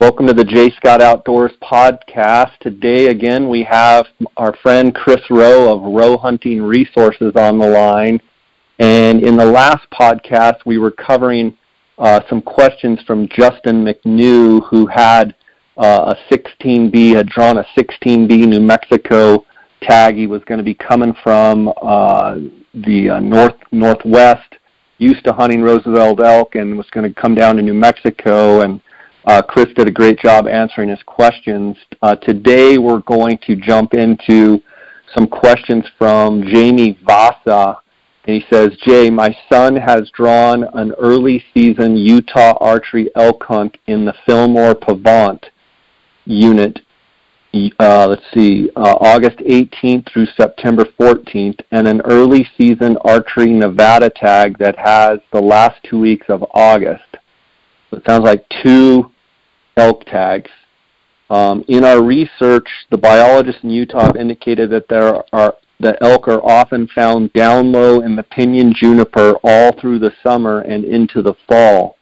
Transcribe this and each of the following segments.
Welcome to the J. Scott Outdoors podcast. Today, again, we have our friend Chris Roe of Roe Hunting Resources on the line. And in the last podcast, we were covering some questions from Justin McNew, who had a 16B, had drawn a 16B New Mexico tag. He was going to be coming from the northwest, used to hunting Roosevelt elk, and was going to come down to New Mexico. And Chris did a great job answering his questions. Today we're going to jump into some questions from Jamie Vasa. And he says, Jay, my son has drawn an early season Utah archery elk hunt in the Fillmore Pavant unit, August 18th through September 14th, and an early season archery Nevada tag that has the last 2 weeks of August. So it sounds like 2 elk tags. In our research, the biologists in Utah have indicated that the elk are often found down low in the pinyon juniper all through the summer and into the fall.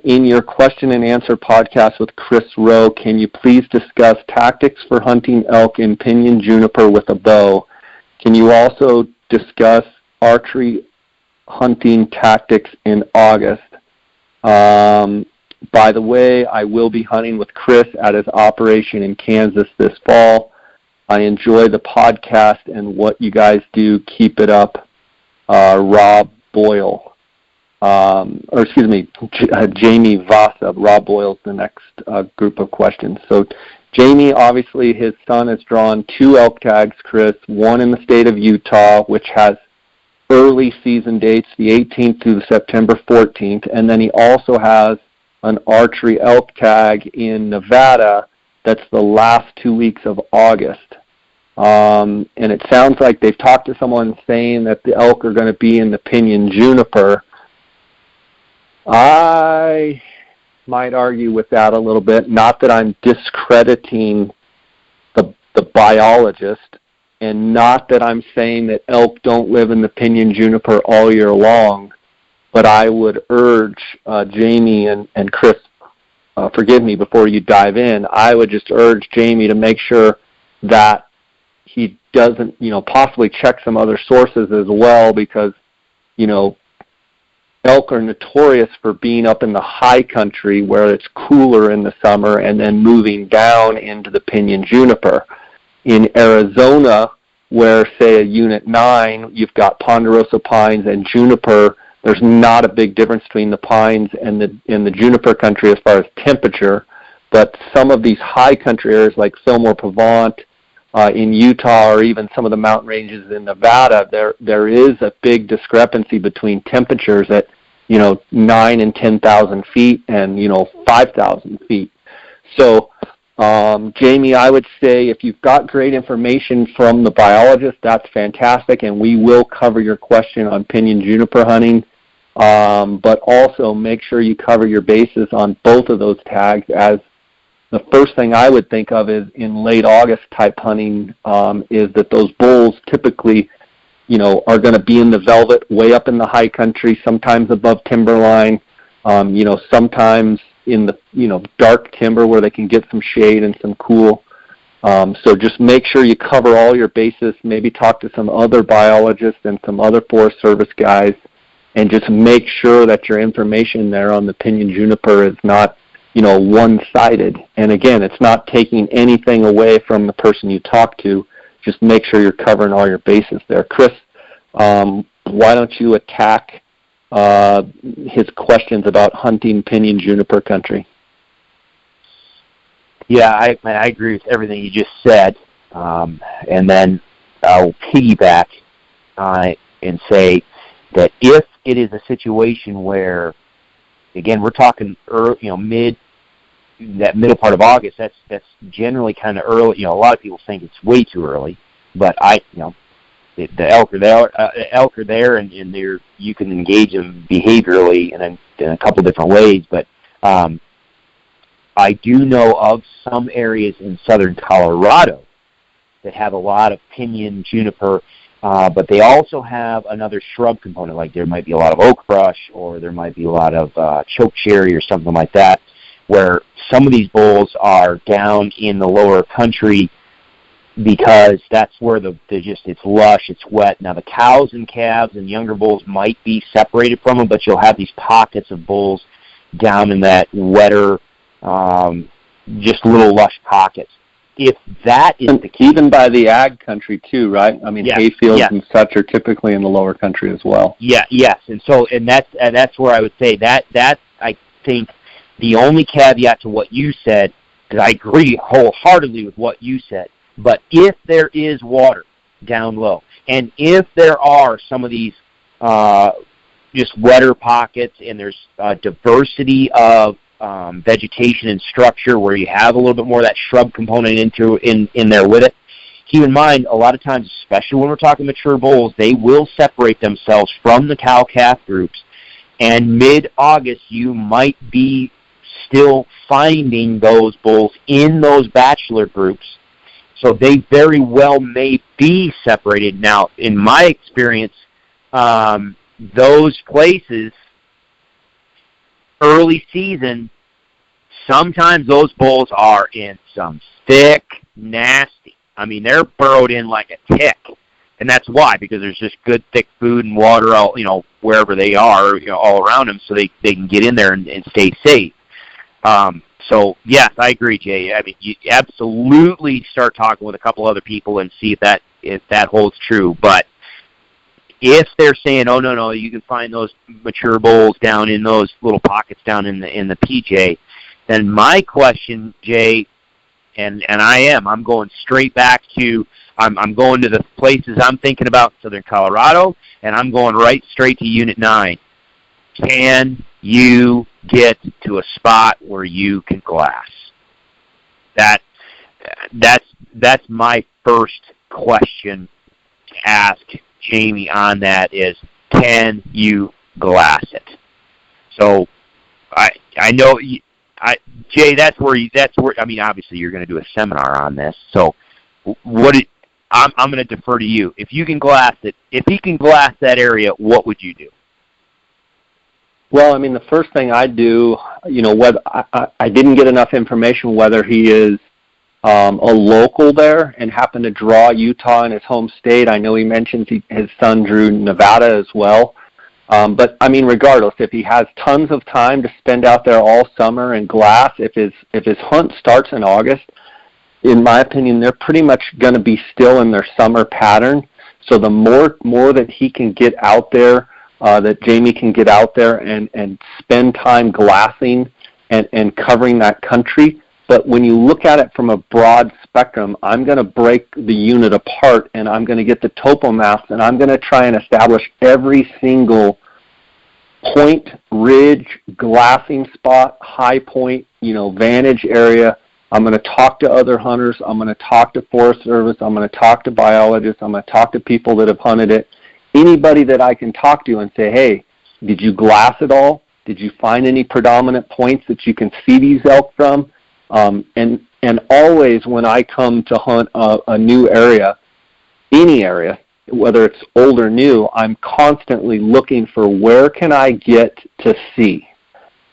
In your question and answer podcast with Chris Roe, can you please discuss tactics for hunting elk in pinyon juniper with a bow? Can you also discuss archery hunting tactics in August? By the way, I will be hunting with Chris at his operation in Kansas this fall. I enjoy the podcast and what you guys do. Keep it up. Rob Boyle. Jamie Vasa. Rob Boyle's the next group of questions. So Jamie, obviously his son has drawn 2 elk tags, Chris, one in the state of Utah, which has early season dates, the 18th through the September 14th, and then he also has an archery elk tag in Nevada that's the last 2 weeks of August. And it sounds like they've talked to someone saying that the elk are going to be in the pinyon juniper. I might argue with that a little bit. Not that I'm discrediting the biologist, and not that I'm saying that elk don't live in the pinyon juniper all year long, but I would urge Jamie and Chris, forgive me before you dive in, I would just urge Jamie to make sure that he doesn't, possibly check some other sources as well, because, elk are notorious for being up in the high country where it's cooler in the summer and then moving down into the pinyon juniper. In Arizona, where, say, a Unit 9, you've got ponderosa pines and juniper, there's not a big difference between the pines and the juniper country as far as temperature, but some of these high country areas like Fillmore Pavant in Utah, or even some of the mountain ranges in Nevada, there is a big discrepancy between temperatures at 9 and 10,000 feet and 5,000 feet. So Jamie, I would say if you've got great information from the biologist, that's fantastic, and we will cover your question on pinyon juniper hunting. But also make sure you cover your bases on both of those tags, as the first thing I would think of is in late August type hunting is that those bulls typically, are going to be in the velvet way up in the high country, sometimes above timberline, sometimes in the, dark timber where they can get some shade and some cool. So just make sure you cover all your bases, maybe talk to some other biologists and some other Forest Service guys, and just make sure that your information there on the pinyon juniper is not, one-sided. And again, it's not taking anything away from the person you talk to. Just make sure you're covering all your bases there. Chris, why don't you attack his questions about hunting pinyon juniper country? Yeah, I agree with everything you just said. And then I'll piggyback on it and say that if it is a situation where, again, we're talking early, that middle part of August, that's generally kind of early. A lot of people think it's way too early, but the elk are there, and you can engage them behaviorally in a couple different ways. But I do know of some areas in southern Colorado that have a lot of pinyon juniper, but they also have another shrub component. Like there might be a lot of oak brush, or there might be a lot of choke cherry or something like that, where some of these bulls are down in the lower country because that's where it's lush, it's wet. Now the cows and calves and younger bulls might be separated from them, but you'll have these pockets of bulls down in that wetter, just little lush pockets. If that is the case, even by the ag country too, right? I mean, hayfields and such are typically in the lower country as well. Yeah, yes, and that's where I would say that I think the only caveat to what you said, because I agree wholeheartedly with what you said. But if there is water down low, and if there are some of these just wetter pockets, and there's a diversity of vegetation and structure where you have a little bit more of that shrub component in there with it, keep in mind, a lot of times, especially when we're talking mature bulls, they will separate themselves from the cow-calf groups, and mid-August you might be still finding those bulls in those bachelor groups. So they very well may be separated. Now, in my experience, those places, early season, sometimes those bulls are in some thick, nasty. I mean, they're burrowed in like a tick. And that's why, because there's just good, thick food and water all, wherever they are, all around them, so they can get in there and stay safe. So, yes, I agree, Jay. I mean, you absolutely start talking with a couple other people and see if that holds true. But if they're saying, oh, no, you can find those mature bulls down in those little pockets down in the PJ, then my question, Jay, and I'm going straight back to, I'm going to the places I'm thinking about, Southern Colorado, and I'm going right straight to Unit 9. Can you get to a spot where you can glass? That's my first question to ask Jamie on that is, can you glass it? So I know Jay, that's where I mean, obviously you're going to do a seminar on this. So I'm going to defer to you. If you can glass it, if he can glass that area, what would you do? Well, I mean, the first thing I'd do, whether I didn't get enough information whether he is a local there and happened to draw Utah in his home state. I know he mentions his son drew Nevada as well. But, I mean, regardless, if he has tons of time to spend out there all summer and glass, if his hunt starts in August, in my opinion, they're pretty much going to be still in their summer pattern. So the more that he can get out there, that Jamie can get out there and spend time glassing and covering that country. But when you look at it from a broad spectrum, I'm going to break the unit apart, and I'm going to get the topo maps, and I'm going to try and establish every single point, ridge, glassing spot, high point, vantage area. I'm going to talk to other hunters. I'm going to talk to Forest Service. I'm going to talk to biologists. I'm going to talk to people that have hunted it. Anybody that I can talk to and say, hey, did you glass it all? Did you find any predominant points that you can see these elk from? And always when I come to hunt a new area, any area, whether it's old or new, I'm constantly looking for where can I get to see.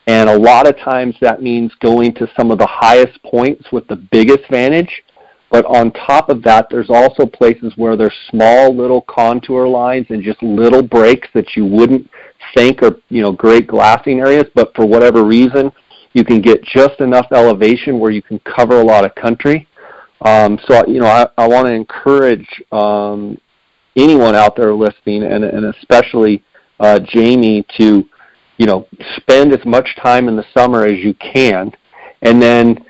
And a lot of times that means going to some of the highest points with the biggest vantage. But on top of that, there's also places where there's small little contour lines and just little breaks that you wouldn't think are, great glassing areas. But for whatever reason, you can get just enough elevation where you can cover a lot of country. I want to encourage anyone out there listening, and especially Jamie, to spend as much time in the summer as you can, and then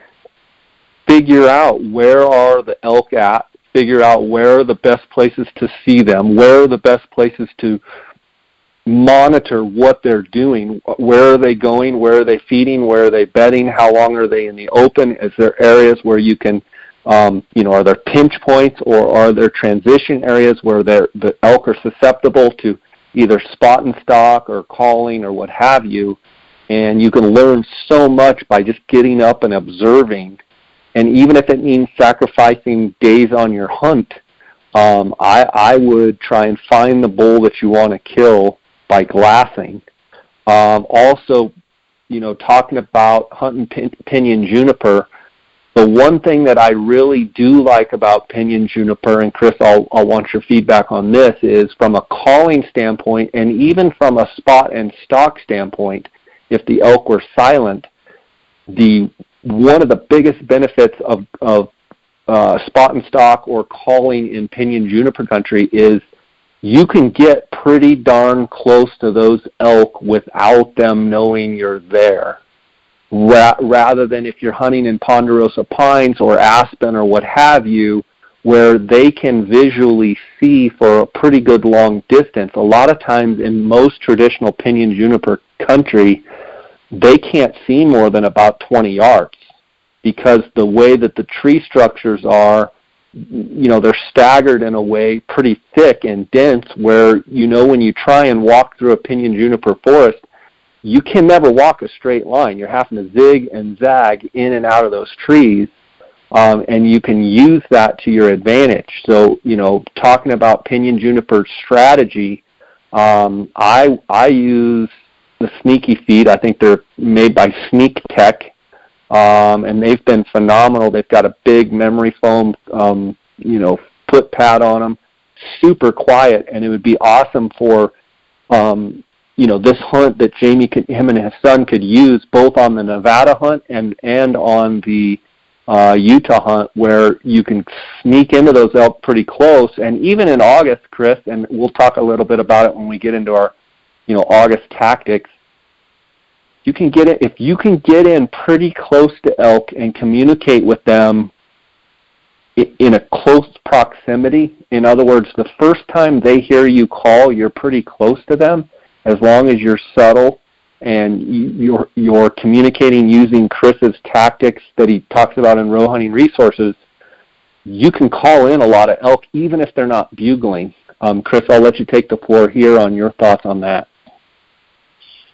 figure out where are the elk at, figure out where are the best places to see them, where are the best places to monitor what they're doing, where are they going, where are they feeding, where are they bedding, how long are they in the open, is there areas where you can, are there pinch points, or are there transition areas where the elk are susceptible to either spot and stalk or calling or what have you. And you can learn so much by just getting up and observing. And even if it means sacrificing days on your hunt, I would try and find the bull that you want to kill by glassing. Also, talking about hunting pinyon juniper, the one thing that I really do like about pinyon juniper, and Chris, I'll want your feedback on this, is from a calling standpoint and even from a spot and stalk standpoint, if the elk were silent, one of the biggest benefits of spot and stalk or calling in pinyon juniper country is you can get pretty darn close to those elk without them knowing you're there. Rather than if you're hunting in ponderosa pines or aspen or what have you, where they can visually see for a pretty good long distance. A lot of times in most traditional pinyon juniper country, they can't see more than about 20 yards because the way that the tree structures are, they're staggered in a way pretty thick and dense where, when you try and walk through a pinyon juniper forest, you can never walk a straight line. You're having to zig and zag in and out of those trees, and you can use that to your advantage. So, talking about pinyon juniper strategy, I use the Sneaky feed. I think they're made by Sneak Tech, and they've been phenomenal. They've got a big memory foam, foot pad on them, super quiet, and it would be awesome for this hunt that him and his son could use both on the Nevada hunt and on the Utah hunt, where you can sneak into those elk pretty close. And even in August, Chris, and we'll talk a little bit about it when we get into our August tactics, if you can get in pretty close to elk and communicate with them in a close proximity. In other words, the first time they hear you call, you're pretty close to them. As long as you're subtle and you're communicating using Chris's tactics that he talks about in Roe Hunting Resources, you can call in a lot of elk even if they're not bugling. Chris, I'll let you take the floor here on your thoughts on that.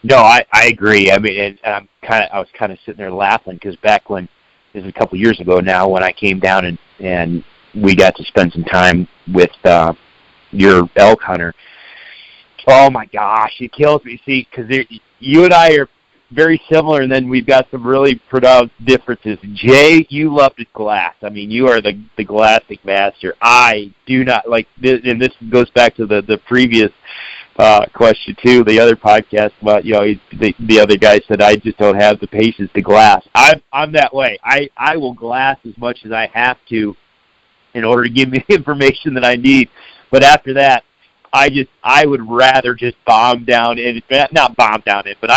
No, I agree. I mean, and I was kind of sitting there laughing because back when, this was a couple years ago now, when I came down and we got to spend some time with your elk hunter. Oh my gosh, it kills me. See, because you and I are very similar, and then we've got some really pronounced differences. Jay, you love the glass. I mean, you are the glassing master. I do not like this, and this goes back to the previous question too. The other podcast about the other guy said I just don't have the patience to glass. I'm that way. I will glass as much as I have to in order to give me the information that I need. But after that, I would rather just bomb down it, not bomb down it, but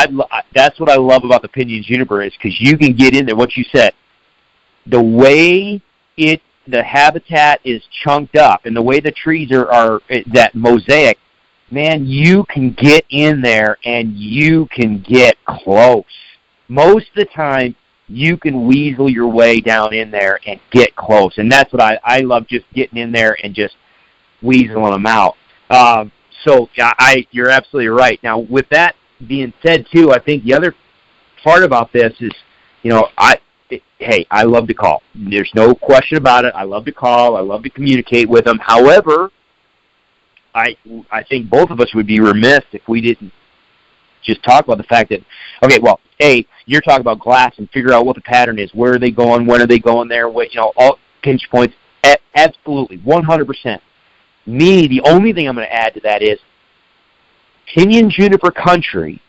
that's what I love about the pinyon juniper is because you can get in there. What you said, the way the habitat is chunked up and the way the trees are that mosaic, man, you can get in there and you can get close. Most of the time, you can weasel your way down in there and get close, and that's what I love, just getting in there and just weaseling them out. So you're absolutely right. Now, with that being said, too, I think the other part about this is, I love to call. There's no question about it. I love to call. I love to communicate with them. However, I think both of us would be remiss if we didn't just talk about the fact that, okay, well, A, you're talking about glass and figure out what the pattern is. Where are they going? When are they going there? All pinch points. Absolutely, 100%. Me, the only thing I'm going to add to that is pinyon juniper country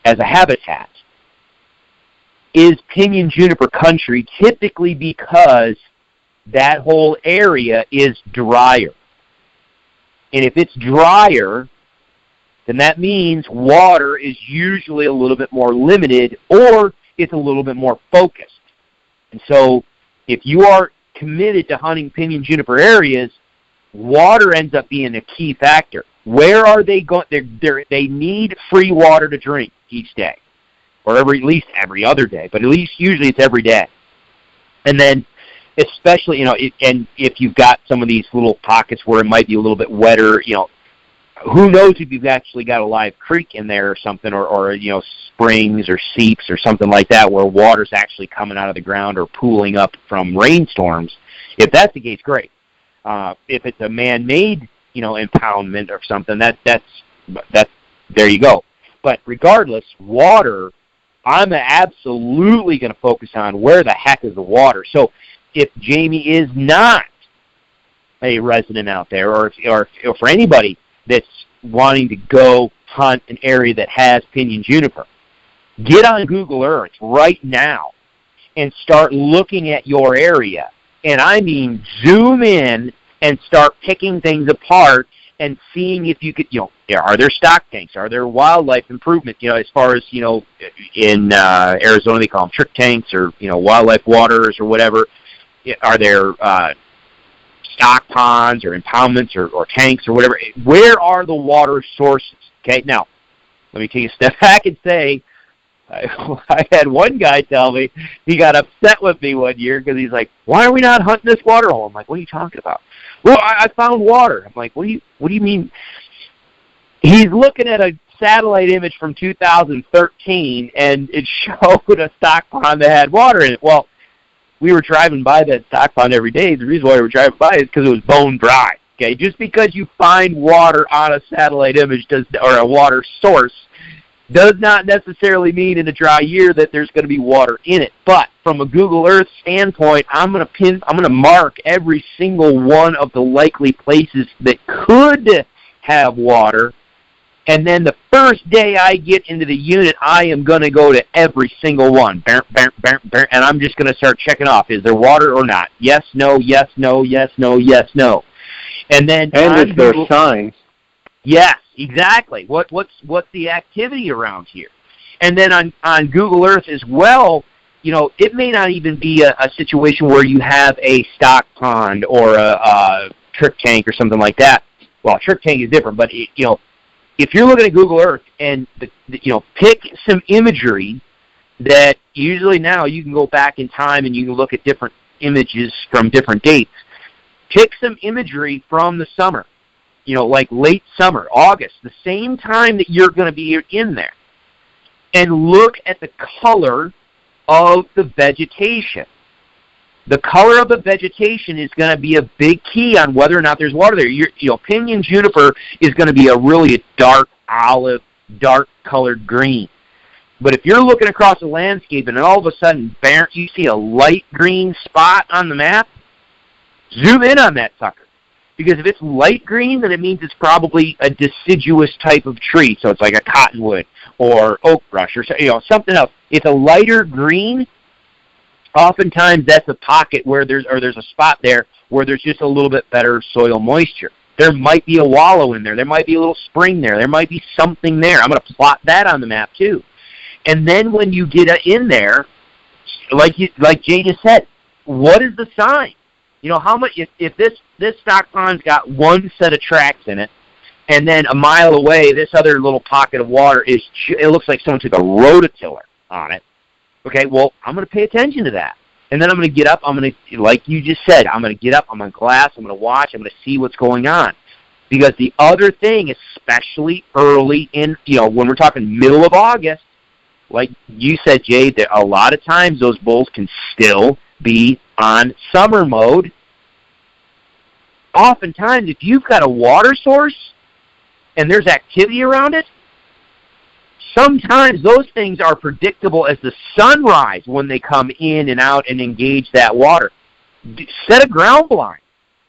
as a habitat is pinyon juniper country typically because that whole area is drier. And if it's drier, then that means water is usually a little bit more limited or it's a little bit more focused. And so if you are committed to hunting pinyon juniper areas, water ends up being a key factor. Where are they going? They need free water to drink each day, or at least every other day, but at least usually it's every day. And then especially, and if you've got some of these little pockets where it might be a little bit wetter, who knows if you've actually got a live creek in there or something, or springs or seeps or something like that where water's actually coming out of the ground or pooling up from rainstorms. If that's the case, great. If it's a man-made, impoundment or something, that's there you go. But regardless, water I'm absolutely going to focus on where the heck is the water. So if Jamie is not a resident out there, or for anybody that's wanting to go hunt an area that has pinyon juniper, get on Google Earth right now and start looking at your area. And I mean, zoom in and start picking things apart and seeing if you could, are there stock tanks? Are there wildlife improvement? As far as, in Arizona they call them trick tanks, or, wildlife waters or whatever. Are there stock ponds or impoundments or tanks or whatever? Where are the water sources? Okay, now, let me take a step back and say, I had one guy tell me he got upset with me one year because he's like, "Why are we not hunting this water hole?" I'm like, "What are you talking about?" "Well, I found water." I'm like, "What do you mean?" He's looking at a satellite image from 2013, and it showed a stock pond that had water in it. Well, we were driving by that stock pond every day. The reason why we were driving by is because it was bone dry. Okay, just because you find water on a satellite image or a water source does not necessarily mean in a dry year that there's going to be water in it. But from a Google Earth standpoint, I'm going to mark every single one of the likely places that could have water. And then the first day I get into the unit, I am going to go to every single one. And I'm just going to start checking off. Is there water or not? Yes, no, yes, no, yes, no, yes, no. And then is there signs? Yes, exactly. What's the activity around here? And then on Google Earth as well, it may not even be a situation where you have a stock pond or a trick tank or something like that. Well, a trick tank is different, but if you're looking at Google Earth and pick some imagery that usually now you can go back in time and you can look at different images from different dates. Pick some imagery from the summer. Like late summer, August, the same time that you're going to be in there, and look at the color of the vegetation. The color of the vegetation is going to be a big key on whether or not there's water there. Pinyon juniper is going to be a really dark olive, dark colored green. But if you're looking across a landscape and all of a sudden you see a light green spot on the map, zoom in on that sucker. Because if it's light green, then it means it's probably a deciduous type of tree. So it's like a cottonwood or oak brush or something else. If it's a lighter green, oftentimes that's a pocket where there's a spot there where there's just a little bit better soil moisture. There might be a wallow in there. There might be a little spring there. There might be something there. I'm going to plot that on the map too. And then when you get in there, like Jay just said, what is the sign? How much, if this stock pond's got one set of tracks in it, and then a mile away, this other little pocket of water it looks like someone took a rototiller on it. Okay, well, I'm going to pay attention to that. And then I'm going to get up, like you just said, I'm going to get up, I'm going to glass, I'm going to watch, I'm going to see what's going on. Because the other thing, especially early in, when we're talking middle of August, like you said, Jay, that a lot of times those bulls can still be on summer mode. Oftentimes, if you've got a water source and there's activity around it, sometimes those things are predictable as the sunrise when they come in and out and engage that water. Set a ground blind.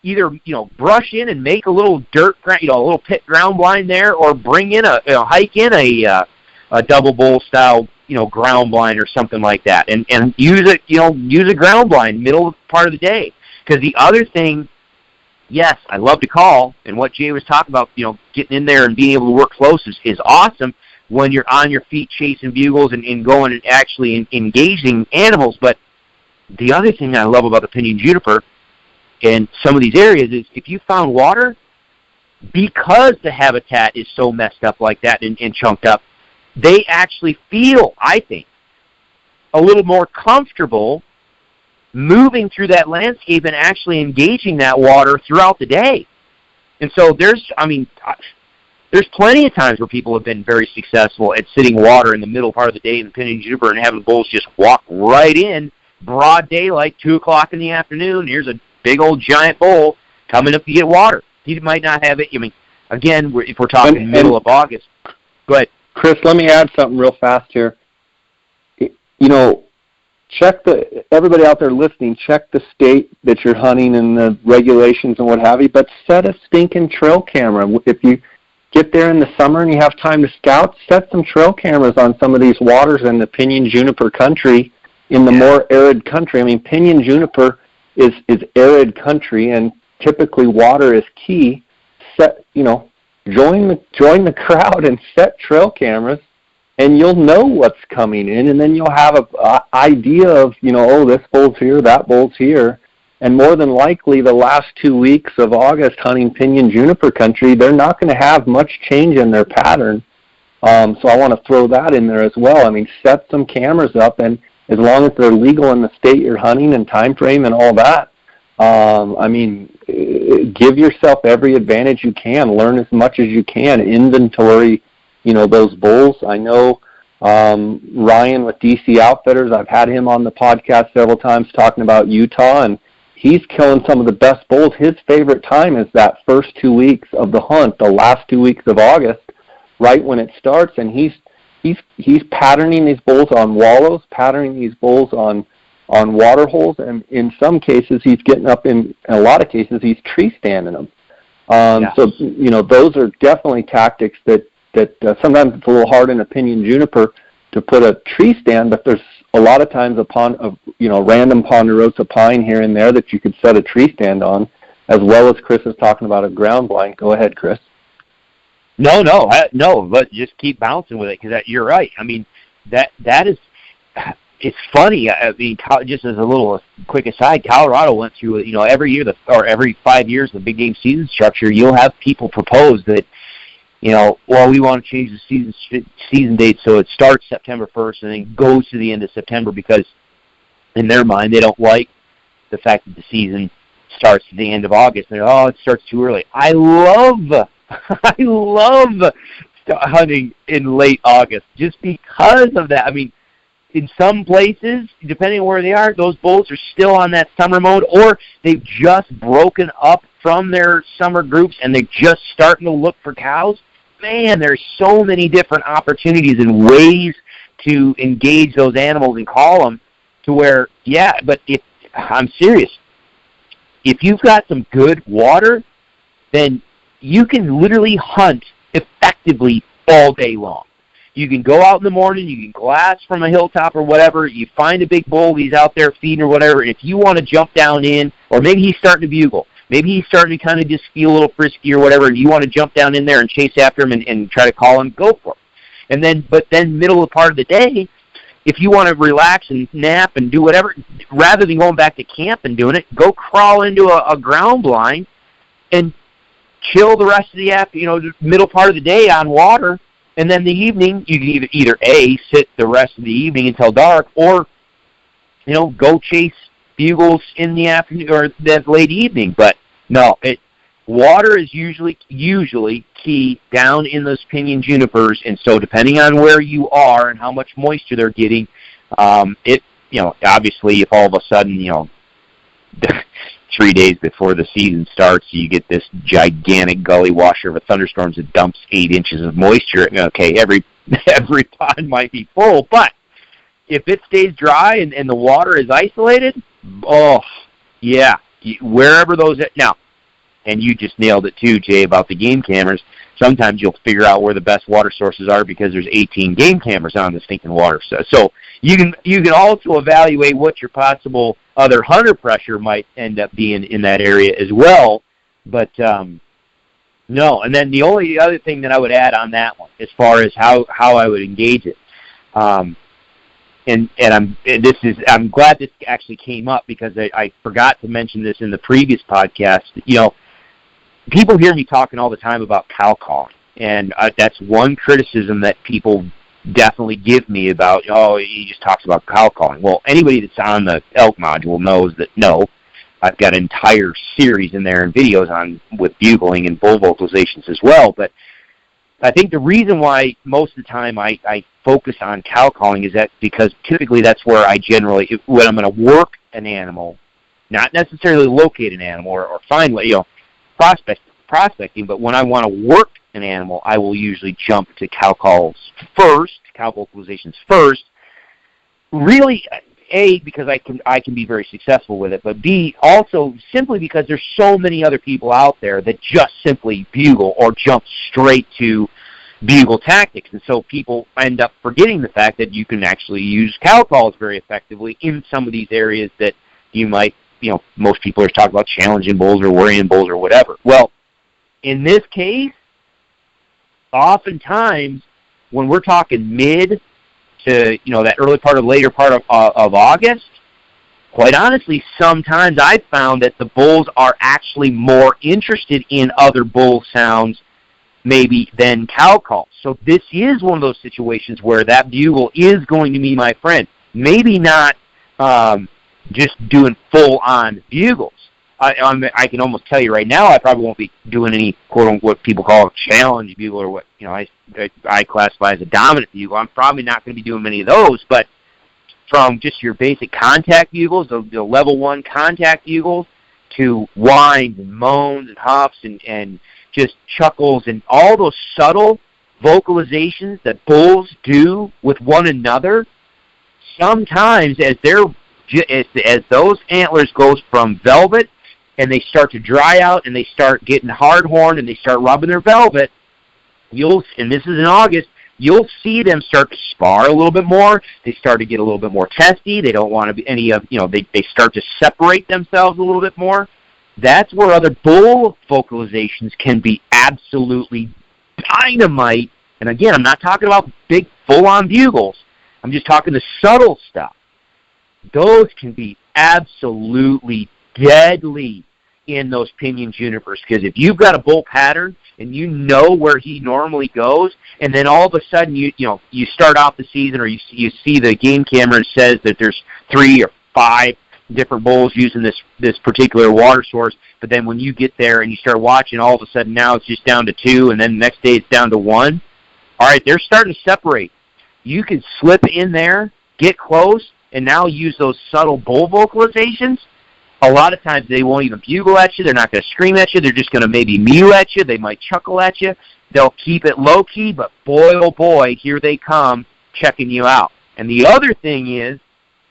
Either, brush in and make a little a little pit ground blind there, or bring in hike in a double bowl style, ground blind or something like that, and use a ground blind middle part of the day. Because the other thing, yes, I love to call, and what Jay was talking about, getting in there and being able to work close is awesome when you're on your feet chasing bugles and going and actually engaging animals. But the other thing I love about the pinyon juniper in some of these areas is if you found water, because the habitat is so messed up like that and chunked up, they actually feel, I think, a little more comfortable moving through that landscape and actually engaging that water throughout the day. And so there's plenty of times where people have been very successful at sitting water in the middle part of the day in the pinyon juniper and having bulls just walk right in, broad daylight, 2 o'clock in the afternoon. Here's a big old giant bull coming up to get water. He might not have it. Again, if we're talking middle of August. Go ahead. Chris, let me add something real fast here. everybody out there listening, check the state that you're hunting and the regulations and what have you, but set a stinking trail camera. If you get there in the summer and you have time to scout, set some trail cameras on some of these waters in the pinyon juniper country, in the more arid country. I mean, pinyon juniper is arid country, and typically water is key. Join the crowd and set trail cameras, and you'll know what's coming in, and then you'll have an idea of, this bull's here, that bull's here. And more than likely, the last 2 weeks of August hunting pinyon juniper country, they're not going to have much change in their pattern. So I want to throw that in there as well. I mean, set some cameras up, and as long as they're legal in the state you're hunting and time frame and all that, give yourself every advantage you can. Learn as much as you can. Inventory, those bulls. I know Ryan with DC Outfitters, I've had him on the podcast several times talking about Utah, and he's killing some of the best bulls. His favorite time is that first 2 weeks of the hunt, the last 2 weeks of August, right when it starts, and he's patterning these bulls on wallows, patterning these bulls on water holes, and in some cases he's getting up in a lot of cases he's tree standing them. So those are definitely tactics that sometimes it's a little hard in a pinyon juniper to put a tree stand, but there's a lot of times random ponderosa pine here and there that you could set a tree stand on, as well as Chris is talking about a ground blind. Go ahead, Chris. No, but just keep bouncing with it, because you're right. I mean, that is, it's funny. I mean, just as a little quick aside, Colorado went through, every year every 5 years, the big game season structure. You'll have people propose that, we want to change the season date so it starts September 1st and then goes to the end of September, because in their mind they don't like the fact that the season starts at the end of August. They're, it starts too early. I love hunting in late August just because of that. I mean, in some places, depending on where they are, those bulls are still on that summer mode, or they've just broken up from their summer groups and they're just starting to look for cows. Man, there's so many different opportunities and ways to engage those animals and call them to where, but I'm serious. If you've got some good water, then you can literally hunt effectively all day long. You can go out in the morning, you can glass from a hilltop or whatever, you find a big bull, he's out there feeding or whatever, and if you want to jump down in, or maybe he's starting to bugle, maybe he's starting to kind of just feel a little frisky or whatever, and you want to jump down in there and chase after him and try to call him, go for it. But then middle of the part of the day, if you want to relax and nap and do whatever, rather than going back to camp and doing it, go crawl into a ground blind and chill the rest of the middle part of the day on water, and then the evening you can either A, sit the rest of the evening until dark, or go chase bugles in the afternoon or that late evening. But no, water is usually key down in those pinyon junipers, and so depending on where you are and how much moisture they're getting, obviously if all of a sudden 3 days before the season starts, you get this gigantic gully washer of a thunderstorm that dumps 8 inches of moisture. Okay, every pond might be full, but if it stays dry and the water is isolated, wherever those now, and you just nailed it too, Jay, about the game cameras. Sometimes you'll figure out where the best water sources are because there's 18 game cameras on the stinking water. So you can also evaluate what your possible other hunter pressure might end up being in that area as well. But no, and then the only other thing that I would add on that one, as far as how I would engage it, I'm glad this actually came up, because I forgot to mention this in the previous podcast. People hear me talking all the time about cow calling, and that's one criticism that people definitely give me about, he just talks about cow calling. Well, anybody that's on the elk module knows that I've got an entire series in there and videos on with bugling and bull vocalizations as well. But I think the reason why most of the time I focus on cow calling is that because typically that's where I generally, when I'm going to work an animal, not necessarily locate an animal or find, prospecting, but when I want to work an animal, I will usually jump to cow calls first, cow vocalizations first, really, A, because I can be very successful with it, but B, also simply because there's so many other people out there that just simply bugle or jump straight to bugle tactics. And so people end up forgetting the fact that you can actually use cow calls very effectively in some of these areas that you might, most people are talking about challenging bulls or worrying bulls or whatever. Well, in this case, oftentimes when we're talking mid to, that early part of later part of August, quite honestly, sometimes I've found that the bulls are actually more interested in other bull sounds maybe than cow calls. So this is one of those situations where that bugle is going to be my friend. Maybe not just doing full-on bugles. I can almost tell you right now I probably won't be doing any, quote-unquote, what people call a challenge bugle or what I classify as a dominant bugle. I'm probably not going to be doing many of those, but from just your basic contact bugles, the level 1 contact bugles, to whines and moans and huffs and just chuckles and all those subtle vocalizations that bulls do with one another, sometimes as those antlers goes from velvet and they start to dry out and they start getting hard horned and they start rubbing their velvet, and this is in August, you'll see them start to spar a little bit more. They start to get a little bit more testy. They don't want to be they start to separate themselves a little bit more. That's where other bull vocalizations can be absolutely dynamite. And again, I'm not talking about big full-on bugles. I'm just talking the subtle stuff. Those can be absolutely deadly in those pinion junipers, because if you've got a bull pattern and you know where he normally goes, and then all of a sudden you start off the season, or you see the game camera and says that there's 3 or 5 different bulls using this particular water source, but then when you get there and you start watching, all of a sudden now it's just down to 2, and then the next day it's down to 1. All right, they're starting to separate. You can slip in there, get close, and now use those subtle bull vocalizations. A lot of times they won't even bugle at you. They're not going to scream at you. They're just going to maybe mew at you. They might chuckle at you. They'll keep it low-key, but boy, oh boy, here they come checking you out. And the other thing is,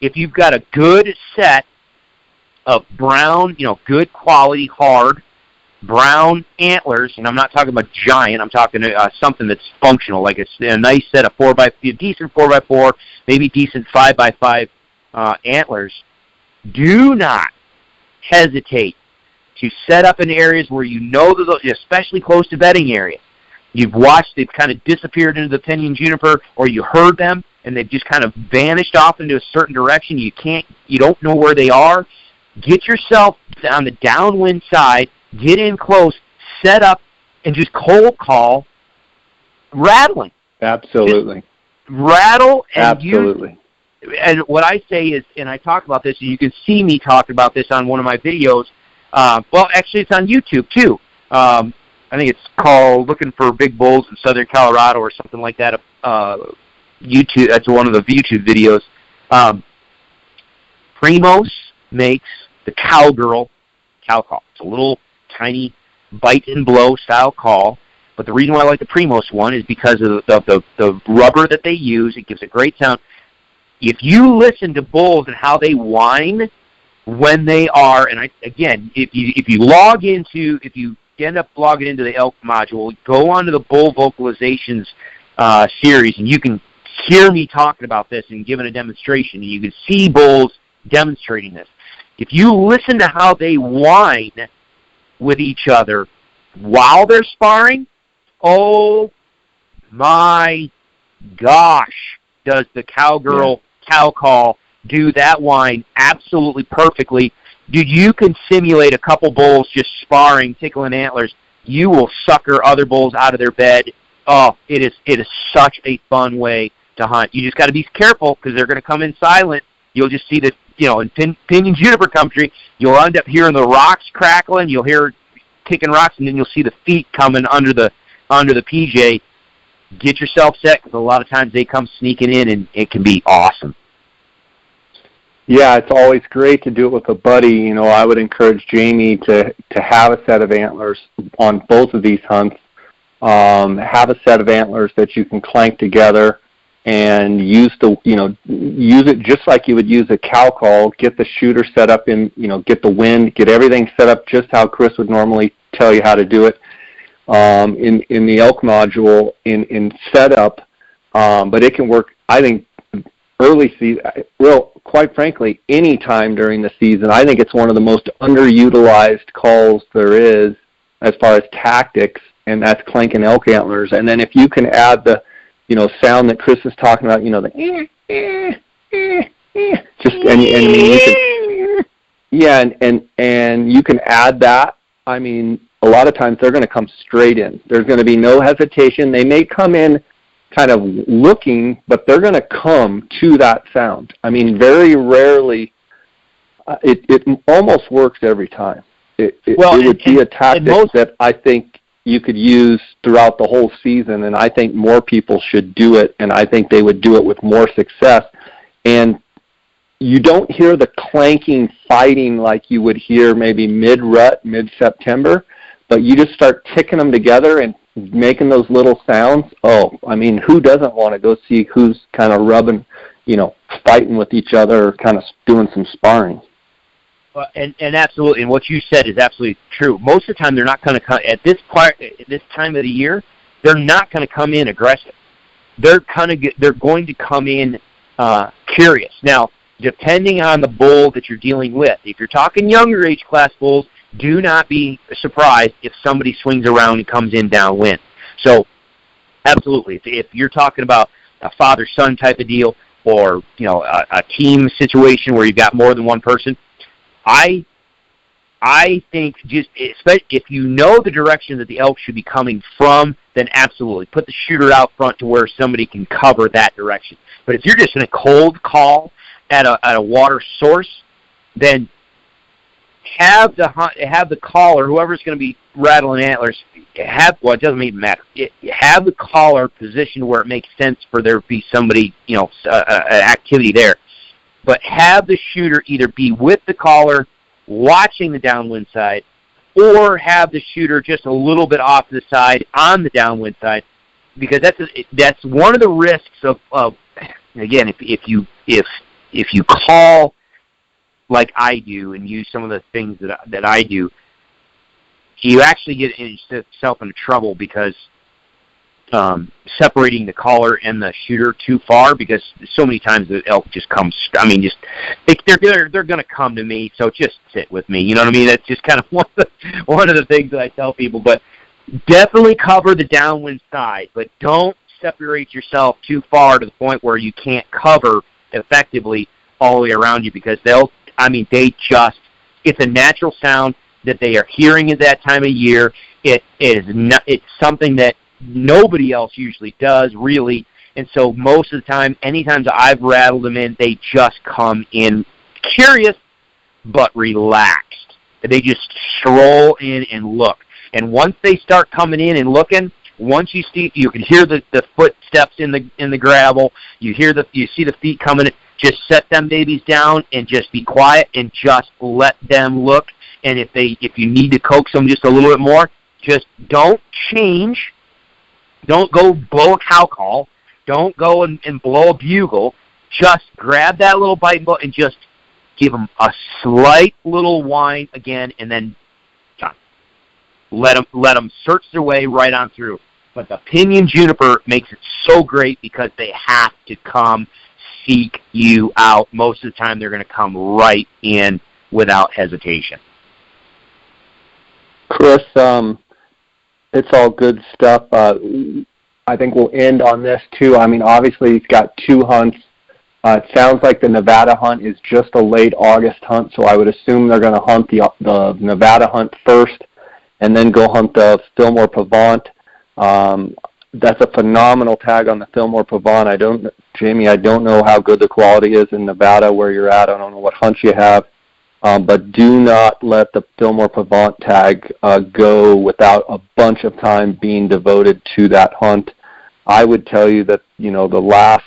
if you've got a good set of brown, good quality, hard, brown antlers, and I'm not talking about giant, I'm talking something that's functional, like it's a nice set of decent 4x4, maybe decent 5x5 antlers, do not hesitate to set up in areas where you know that, especially close to bedding areas. You've watched, they've kind of disappeared into the pinion juniper, or you heard them, and they've just kind of vanished off into a certain direction. You don't know where they are. Get yourself on the downwind side, get in close, set up, and just cold call, rattling. Absolutely. Just rattle and absolutely. And what I say is, and I talk about this, and you can see me talk about this on one of my videos. Well, actually, it's on YouTube, too. I think it's called Looking for Big Bulls in Southern Colorado or something like that. YouTube. That's one of the YouTube videos. Primos makes the cowgirl cow call. It's a little tiny bite and blow style call. But the reason why I like the Primos one is because of the rubber that they use. It gives a great sound. If you listen to bulls and how they whine when they are, and if you end up logging into the Elk module, go onto the Bull Vocalizations series, and you can hear me talking about this and giving a demonstration, and you can see bulls demonstrating this. If you listen to how they whine with each other while they're sparring, oh my gosh, does the cowgirl cow call do that whine absolutely perfectly. Dude, you can simulate a couple bulls just sparring, tickling antlers. You will sucker other bulls out of their bed. Oh, it is such a fun way to hunt. You just got to be careful because they're going to come in silent. You'll just see that, in pinion juniper country, you'll end up hearing the rocks crackling. You'll hear kicking rocks, and then you'll see the feet coming under the PJ. Get yourself set, because a lot of times they come sneaking in, and it can be awesome. Yeah, it's always great to do it with a buddy. I would encourage Jamie to have a set of antlers on both of these hunts. Have a set of antlers that you can clank together and use it just like you would use a cow call. Get the shooter set up in, get the wind, get everything set up just how Chris would normally tell you how to do it in the elk module in setup. But it can work, I think, early season. Well, quite frankly, any time during the season. I think it's one of the most underutilized calls there is as far as tactics, and that's clanking elk antlers. And then if you can add the sound that Chris is talking about, the just and I mean you can add that. I mean, a lot of times they're going to come straight in. There's going to be no hesitation. They may come in kind of looking, but they're going to come to that sound. I mean, very rarely. It almost works every time. It would be a tactic that I think you could use throughout the whole season, and I think more people should do it, and I think they would do it with more success. And you don't hear the clanking fighting like you would hear maybe mid-rut, mid-September, but you just start ticking them together and making those little sounds. Oh, I mean, who doesn't want to go see who's kind of rubbing, fighting with each other, kind of doing some sparring? And absolutely, and what you said is absolutely true. Most of the time, they're not going to come at this time of the year. They're not going to come in aggressive. They're going to come in curious. Now, depending on the bull that you're dealing with, if you're talking younger age class bulls, do not be surprised if somebody swings around and comes in downwind. So, absolutely, if you're talking about a father-son type of deal, or a team situation where you've got more than one person, I think just if you know the direction that the elk should be coming from, then absolutely put the shooter out front to where somebody can cover that direction. But if you're just in a cold call at a water source, then have the caller, whoever's going to be rattling antlers, it doesn't even matter. Have the caller positioned where it makes sense for there to be somebody, activity there. But have the shooter either be with the caller watching the downwind side, or have the shooter just a little bit off to the side on the downwind side, because that's one of the risks of again, if you call like I do and use some of the things that I do, you actually get yourself into trouble because separating the caller and the shooter too far, because so many times the elk just comes. I mean, they're going to come to me, so just sit with me. You know what I mean? That's just kind of one of the things that I tell people. But definitely cover the downwind side, but don't separate yourself too far to the point where you can't cover effectively all the way around you, because it's a natural sound that they are hearing at that time of year. It's something that nobody else usually does, really. And so most of the time, anytime that I've rattled them in, they just come in curious but relaxed. They just stroll in and look. And once they start coming in and looking, once you can hear the footsteps in the gravel, you see the feet coming in, just set them babies down and just be quiet and just let them look. And if you need to coax them just a little bit more, just don't change. Don't go blow a cow call. Don't go and blow a bugle. Just grab that little bite and just give them a slight little whine again, and then done. Let them search their way right on through. But the pinyon juniper makes it so great because they have to come seek you out. Most of the time, they're going to come right in without hesitation. Chris, it's all good stuff. I think we'll end on this, too. I mean, obviously, he's got 2 hunts. It sounds like the Nevada hunt is just a late August hunt, so I would assume they're going to hunt the Nevada hunt first and then go hunt the Fillmore Pavant. That's a phenomenal tag on the Fillmore Pavant. Jamie, I don't know how good the quality is in Nevada where you're at. I don't know what hunts you have. But do not let the Fillmore Pavant tag go without a bunch of time being devoted to that hunt. I would tell you that, the last,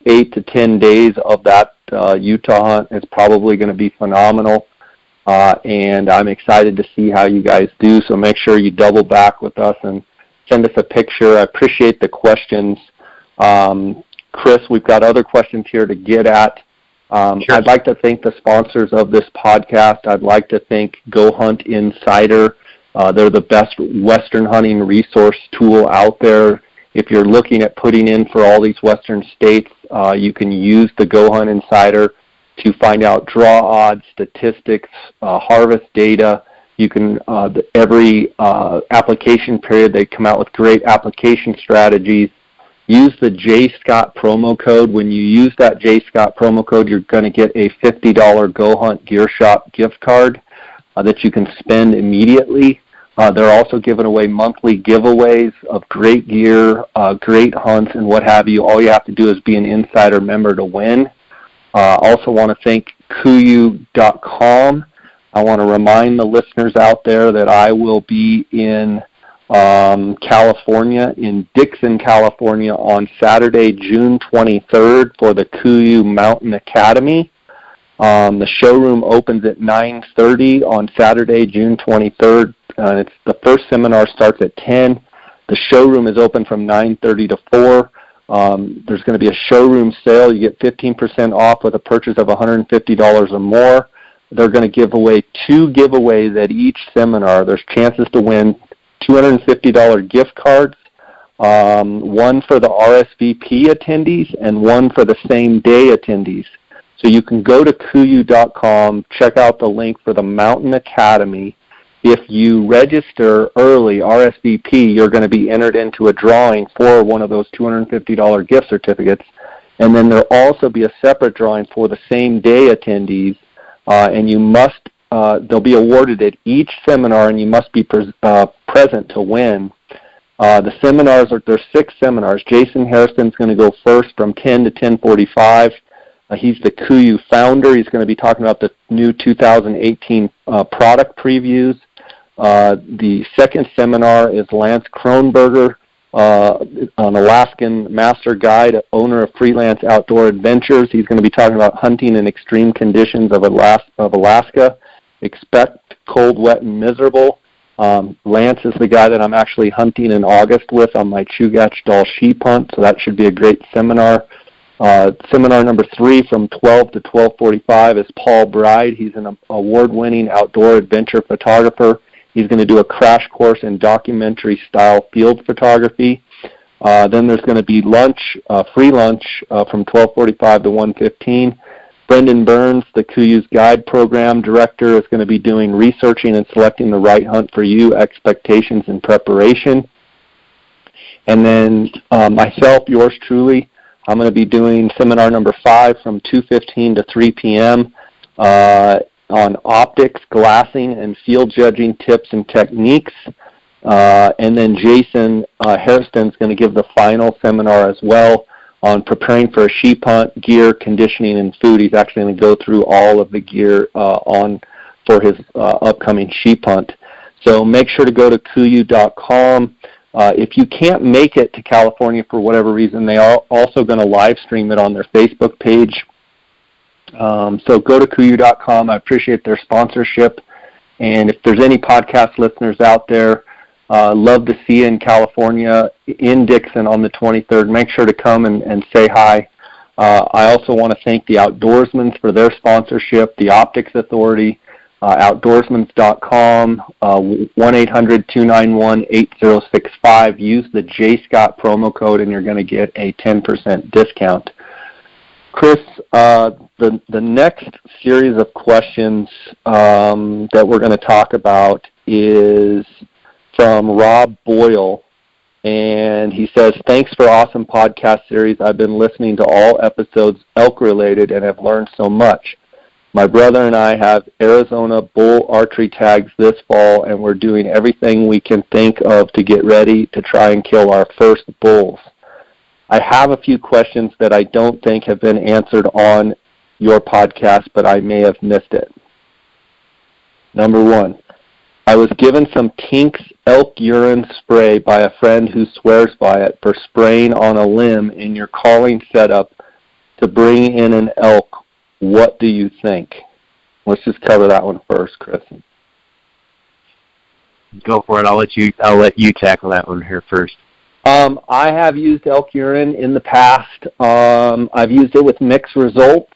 8 to 10 days of that Utah hunt is probably going to be phenomenal. And I'm excited to see how you guys do. So make sure you double back with us and send us a picture. I appreciate the questions. Chris, we've got other questions here to get at. Sure. I'd like to thank the sponsors of this podcast. I'd like to thank Go Hunt Insider. They're the best Western hunting resource tool out there. If you're looking at putting in for all these Western states, you can use the Go Hunt Insider to find out draw odds, statistics, harvest data. You can, every application period, they come out with great application strategies. Use the J. Scott promo code. When you use that J. Scott promo code, you're going to get a $50 Go Hunt Gear Shop gift card that you can spend immediately. They're also giving away monthly giveaways of great gear, great hunts, and what have you. All you have to do is be an Insider member to win. Also want to thank KUIU.com. I want to remind the listeners out there that I will be in California, in Dixon, California, on Saturday, June 23rd for the KUIU Mountain Academy. The showroom opens at 9:30 on Saturday, June 23rd. It's the first seminar starts at 10. The showroom is open from 9:30 to 4. There's going to be a showroom sale. You get 15% off with a purchase of $150 or more. They're going to give away 2 giveaways at each seminar. There's chances to win $250 gift cards, one for the RSVP attendees and one for the same day attendees. So you can go to KUIU.com, check out the link for the Mountain Academy. If you register early, RSVP, you're going to be entered into a drawing for one of those $250 gift certificates. And then there'll also be a separate drawing for the same day attendees, and you must they'll be awarded at each seminar, and you must be present to win. The seminars, there's 6 seminars. Jason Harrison's going to go first from 10 to 10:45. He's the KUIU founder. He's going to be talking about the new 2018 product previews. The second seminar is Lance Kronberger, an Alaskan master guide, owner of Freelance Outdoor Adventures. He's going to be talking about hunting in extreme conditions of Alaska. Expect cold, wet, and miserable. Lance is the guy that I'm actually hunting in August with on my Chugach Doll sheep hunt, so that should be a great seminar. Seminar number 3 from 12 to 12:45 is Paul Bride. He's an award-winning outdoor adventure photographer. He's going to do a crash course in documentary-style field photography. Then there's going to be lunch, free lunch from 12:45 to 1:15. Brendan Burns, the KUIU's guide program director, is going to be doing researching and selecting the right hunt for you, expectations and preparation. And then myself, yours truly, I'm going to be doing seminar number 5 from 2:15 to 3 p.m. On optics, glassing, and field judging tips and techniques. And then Jason Harrison's going to give the final seminar as well on preparing for a sheep hunt, gear, conditioning, and food. He's actually going to go through all of the gear for his upcoming sheep hunt. So make sure to go to KUIU.com. If you can't make it to California for whatever reason, they are also going to live stream it on their Facebook page. So go to KUIU.com. I appreciate their sponsorship. And if there's any podcast listeners out there, love to see you in California, in Dixon on the 23rd. Make sure to come and say hi. I also want to thank the Outdoorsmans for their sponsorship, the Optics Authority, outdoorsmans.com, 1-800-291-8065. Use the J. Scott promo code and you're going to get a 10% discount. Chris, the next series of questions that we're going to talk about is from Rob Boyle, and he says, thanks for awesome podcast series. I've been listening to all episodes elk-related and have learned so much. My brother and I have Arizona bull archery tags this fall, and we're doing everything we can think of to get ready to try and kill our first bulls. I have a few questions that I don't think have been answered on your podcast, but I may have missed it. Number 1, I was given some Tink's Elk Urine Spray by a friend who swears by it for spraying on a limb in your calling setup to bring in an elk. What do you think? Let's just cover that one first, Chris. Go for it. I'll let you tackle that one here first. I have used elk urine in the past. I've used it with mixed results.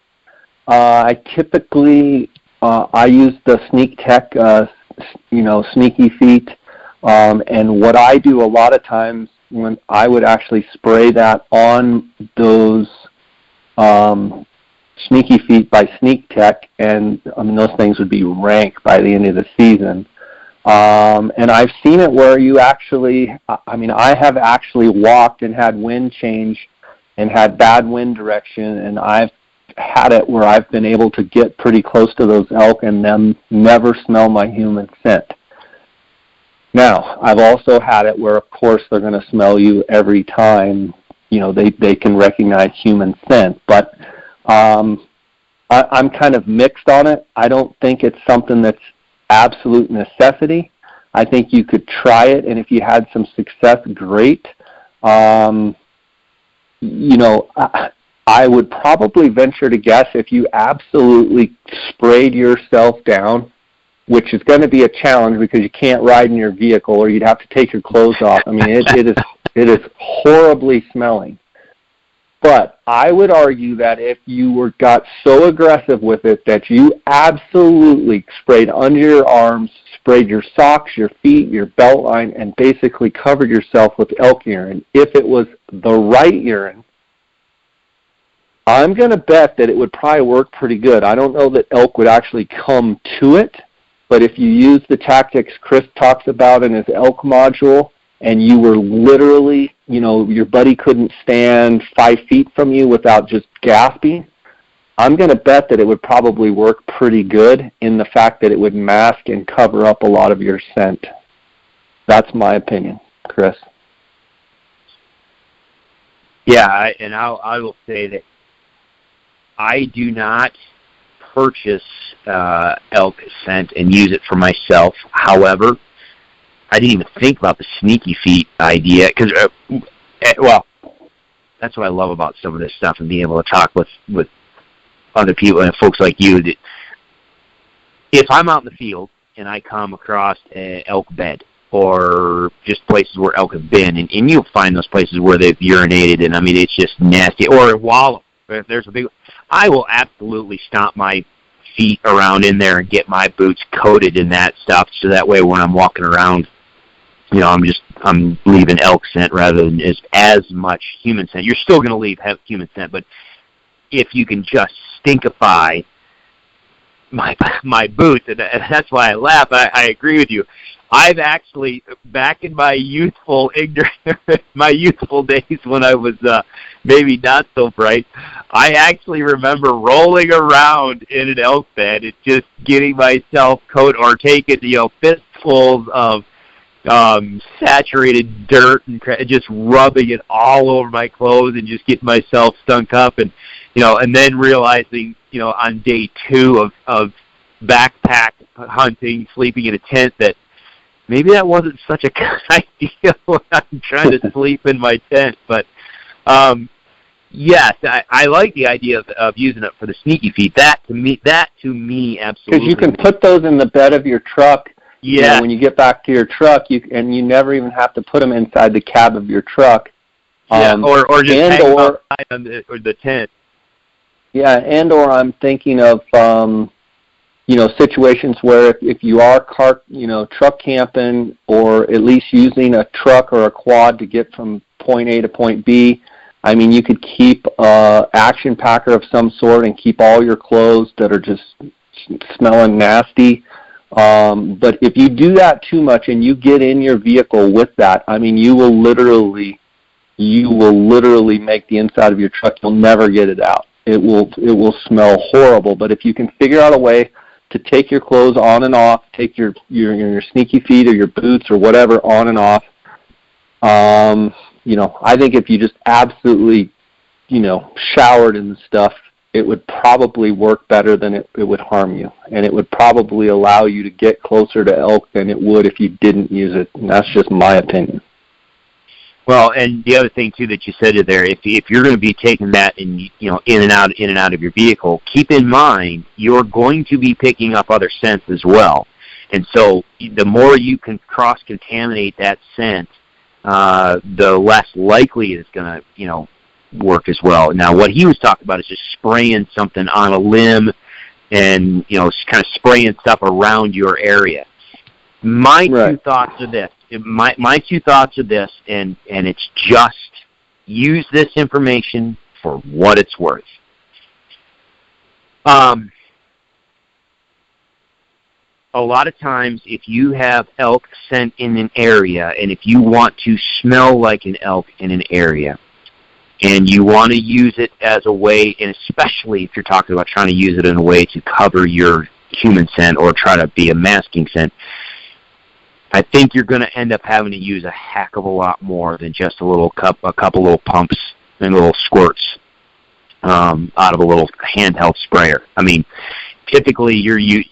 I typically I use the Sneak Tech, Sneaky Feet, and what I do a lot of times when I would actually spray that on those Sneaky Feet by Sneak Tech, and those things would be rank by the end of the season. And I've seen it where you actually, I have actually walked and had wind change and had bad wind direction, and I've had it where I've been able to get pretty close to those elk and them never smell my human scent. Now, I've also had it where, of course, they're going to smell you every time, they can recognize human scent. But I'm kind of mixed on it. I don't think it's something that's absolute necessity. I think you could try it, and if you had some success, great. I would probably venture to guess if you absolutely sprayed yourself down, which is going to be a challenge because you can't ride in your vehicle or you'd have to take your clothes off. It is horribly smelling. But I would argue that if you got so aggressive with it that you absolutely sprayed under your arms, sprayed your socks, your feet, your belt line, and basically covered yourself with elk urine, if it was the right urine, I'm going to bet that it would probably work pretty good. I don't know that elk would actually come to it, but if you use the tactics Chris talks about in his elk module, and you were literally, your buddy couldn't stand 5 feet from you without just gasping, I'm going to bet that it would probably work pretty good in the fact that it would mask and cover up a lot of your scent. That's my opinion, Chris. Yeah, I will say that I do not purchase elk scent and use it for myself. However, I didn't even think about the Sneaky Feet idea because, that's what I love about some of this stuff and being able to talk with other people and folks like you. That if I'm out in the field and I come across an elk bed or just places where elk have been, and you'll find those places where they've urinated, and it's just nasty, or a wallow. If there's a big, I will absolutely stomp my feet around in there and get my boots coated in that stuff, so that way when I'm walking around, I'm leaving elk scent rather than as much human scent. You're still going to have human scent, but if you can just stinkify my boots, and that's why I laugh. I agree with you. I've actually, back in my youthful days when I was maybe not so bright, I actually remember rolling around in an elk bed and just getting myself coat or taking fistfuls of saturated dirt and just rubbing it all over my clothes and just getting myself stunk up, and and then realizing on day 2 of backpack hunting, sleeping in a tent, that maybe that wasn't such a good idea when I'm trying to sleep in my tent. But yes, I like the idea of using it for the Sneaky Feet. That to me absolutely. Because you can put those in the bed of your truck. Yeah. When you get back to your truck, you never even have to put them inside the cab of your truck. Or just hang them outside on the tent. Yeah, or I'm thinking of situations where if you are truck camping, or at least using a truck or a quad to get from point A to point B, you could keep an action packer of some sort and keep all your clothes that are just smelling nasty. But if you do that too much and you get in your vehicle with that, you will literally make the inside of your truck. You'll never get it out. It will smell horrible. But if you can figure out a way to take your clothes on and off, take your Sneaky Feet or your boots or whatever on and off, I think if you just absolutely, showered in the stuff, it would probably work better than it would harm you. And it would probably allow you to get closer to elk than it would if you didn't use it. And that's just my opinion. Well, and the other thing too that you said there, if you're going to be taking that and in and out of your vehicle, keep in mind you're going to be picking up other scents as well. And so the more you can cross-contaminate that scent, the less likely it's going to, work as well. Now, what he was talking about is just spraying something on a limb and, just kind of spraying stuff around your area. My two thoughts are this. My two thoughts are this, and it's just use this information for what it's worth. A lot of times, if you have elk scent in an area, and if you want to smell like an elk in an area, and you want to use it as a way, and especially if you're talking about trying to use it in a way to cover your human scent or try to be a masking scent, I think you're going to end up having to use a heck of a lot more than just a couple little pumps and little squirts out of a little handheld sprayer. I mean, typically you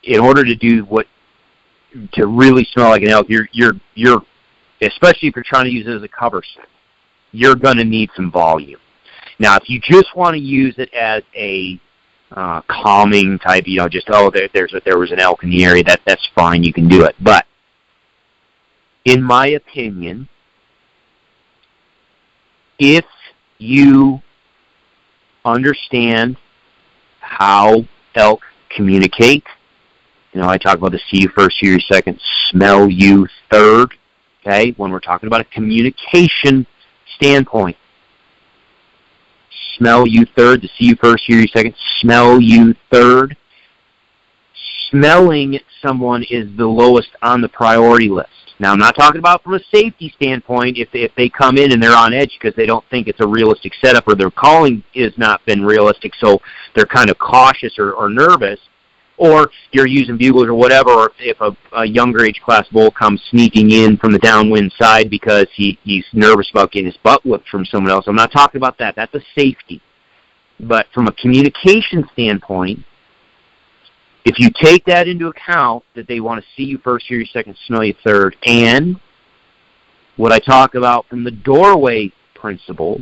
in order to do to really smell like an elk, you're especially if you're trying to use it as a cover scent, you're going to need some volume. Now, if you just want to use it as a calming type, there was an elk in the area, that's fine, you can do it. But in my opinion, if you understand how elk communicate, I talk about the see you first, hear you second, smell you third, okay, when we're talking about a communication standpoint. Smell you third, to see you first, hear you second, smell you third. Smelling someone is the lowest on the priority list. Now, I'm not talking about from a safety standpoint if they come in and they're on edge because they don't think it's a realistic setup or their calling has not been realistic, so they're kind of cautious or nervous, or you're using buglers or whatever, or if a younger age class bull comes sneaking in from the downwind side because he's nervous about getting his butt whipped from someone else. I'm not talking about that. That's a safety. But from a communication standpoint, if you take that into account, that they want to see you first, hear you second, smell you third, and what I talk about from the doorway principle,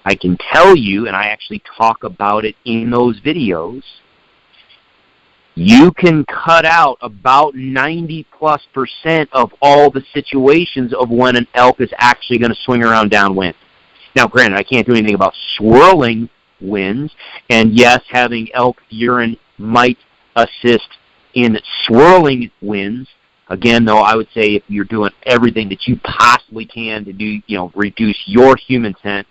I can tell you, and I actually talk about it in those videos, you can cut out about 90+% of all the situations of when an elk is actually going to swing around downwind. Now, granted, I can't do anything about swirling winds, and yes, having elk urine might assist in swirling winds. Again, though, I would say if you're doing everything that you possibly can to do, reduce your human scent,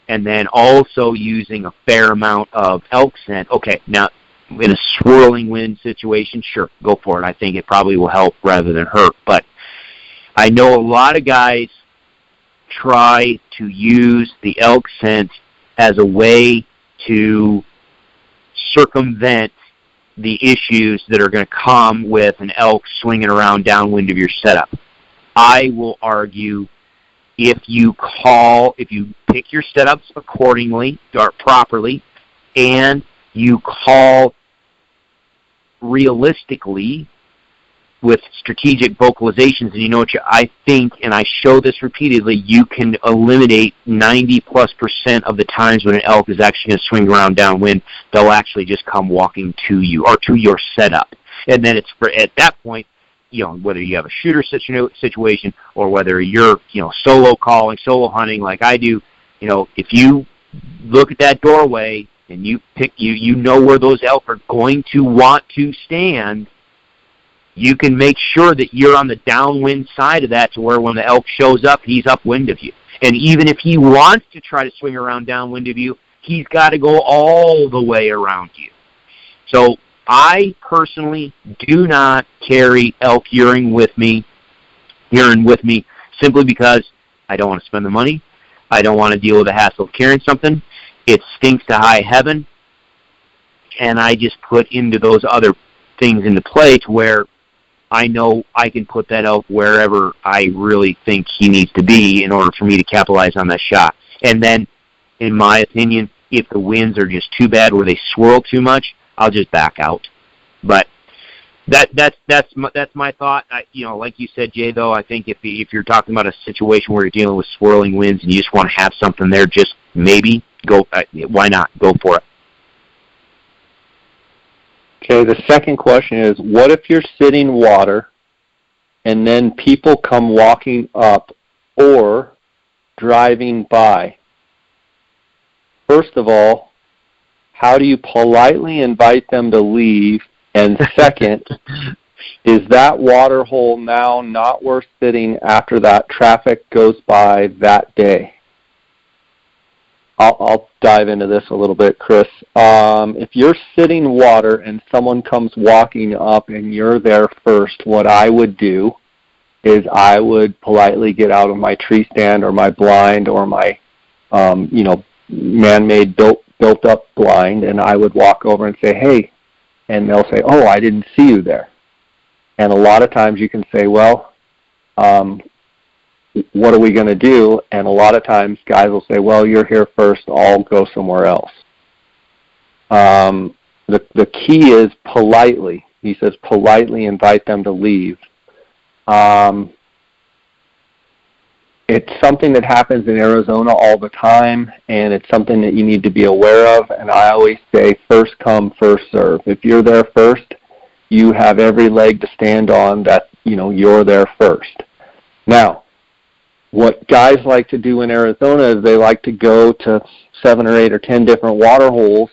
and then also using a fair amount of elk scent, okay, now, in a swirling wind situation, sure, go for it. I think it probably will help rather than hurt. But I know a lot of guys try to use the elk scent as a way to circumvent the issues that are going to come with an elk swinging around downwind of your setup. I will argue if you pick your setups accordingly or properly, and you call realistically with strategic vocalizations, and I think, and I show this repeatedly, you can eliminate 90+% of the times when an elk is actually going to swing around downwind. They'll actually just come walking to you or to your setup. And then it's at that point, whether you have a shooter situation or whether you're, solo calling, solo hunting like I do, if you look at that doorway and you pick, you know where those elk are going to want to stand, you can make sure that you're on the downwind side of that to where when the elk shows up, he's upwind of you. And even if he wants to try to swing around downwind of you, he's got to go all the way around you. So I personally do not carry elk urine with me simply because I don't want to spend the money. I don't want to deal with the hassle of carrying something. It stinks to high heaven. And I just put into those other things into play to where I know I can put that elk wherever I really think he needs to be in order for me to capitalize on that shot. And then, in my opinion, if the winds are just too bad where they swirl too much, I'll just back out. But that's my thought. Like you said, Jay, though, I think if you're talking about a situation where you're dealing with swirling winds and you just want to have something there, just maybe go. Why not? Go for it. Okay, the second question is, what if you're sitting water and then people come walking up or driving by? First of all, how do you politely invite them to leave? And second, is that water hole now not worth sitting after that traffic goes by that day? I'll dive into this a little bit, Chris. If you're sitting water and someone comes walking up and you're there first, what I would do is I would politely get out of my tree stand or my blind or my, man-made built-up blind, and I would walk over and say, hey, and they'll say, oh, I didn't see you there. And a lot of times you can say, well, what are we going to do? And a lot of times guys will say, well, you're here first, I'll go somewhere else. The key is politely. He says politely invite them to leave. It's something that happens in Arizona all the time, and it's something that you need to be aware of. And I always say first come, first serve. If you're there first, you have every leg to stand on that, you're there first. Now, what guys like to do in Arizona is they like to go to 7 or 8 or 10 different water holes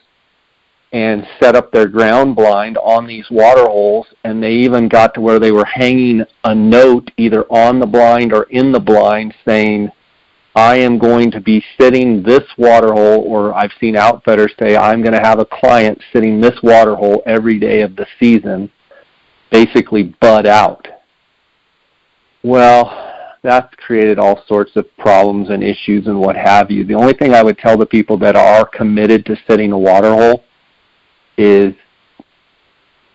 and set up their ground blind on these water holes, and they even got to where they were hanging a note either on the blind or in the blind saying, I am going to be sitting this water hole, or I've seen outfitters say, I'm going to have a client sitting this water hole every day of the season, basically bud out. Well, that's created all sorts of problems and issues and what have you. The only thing I would tell the people that are committed to sitting a water hole is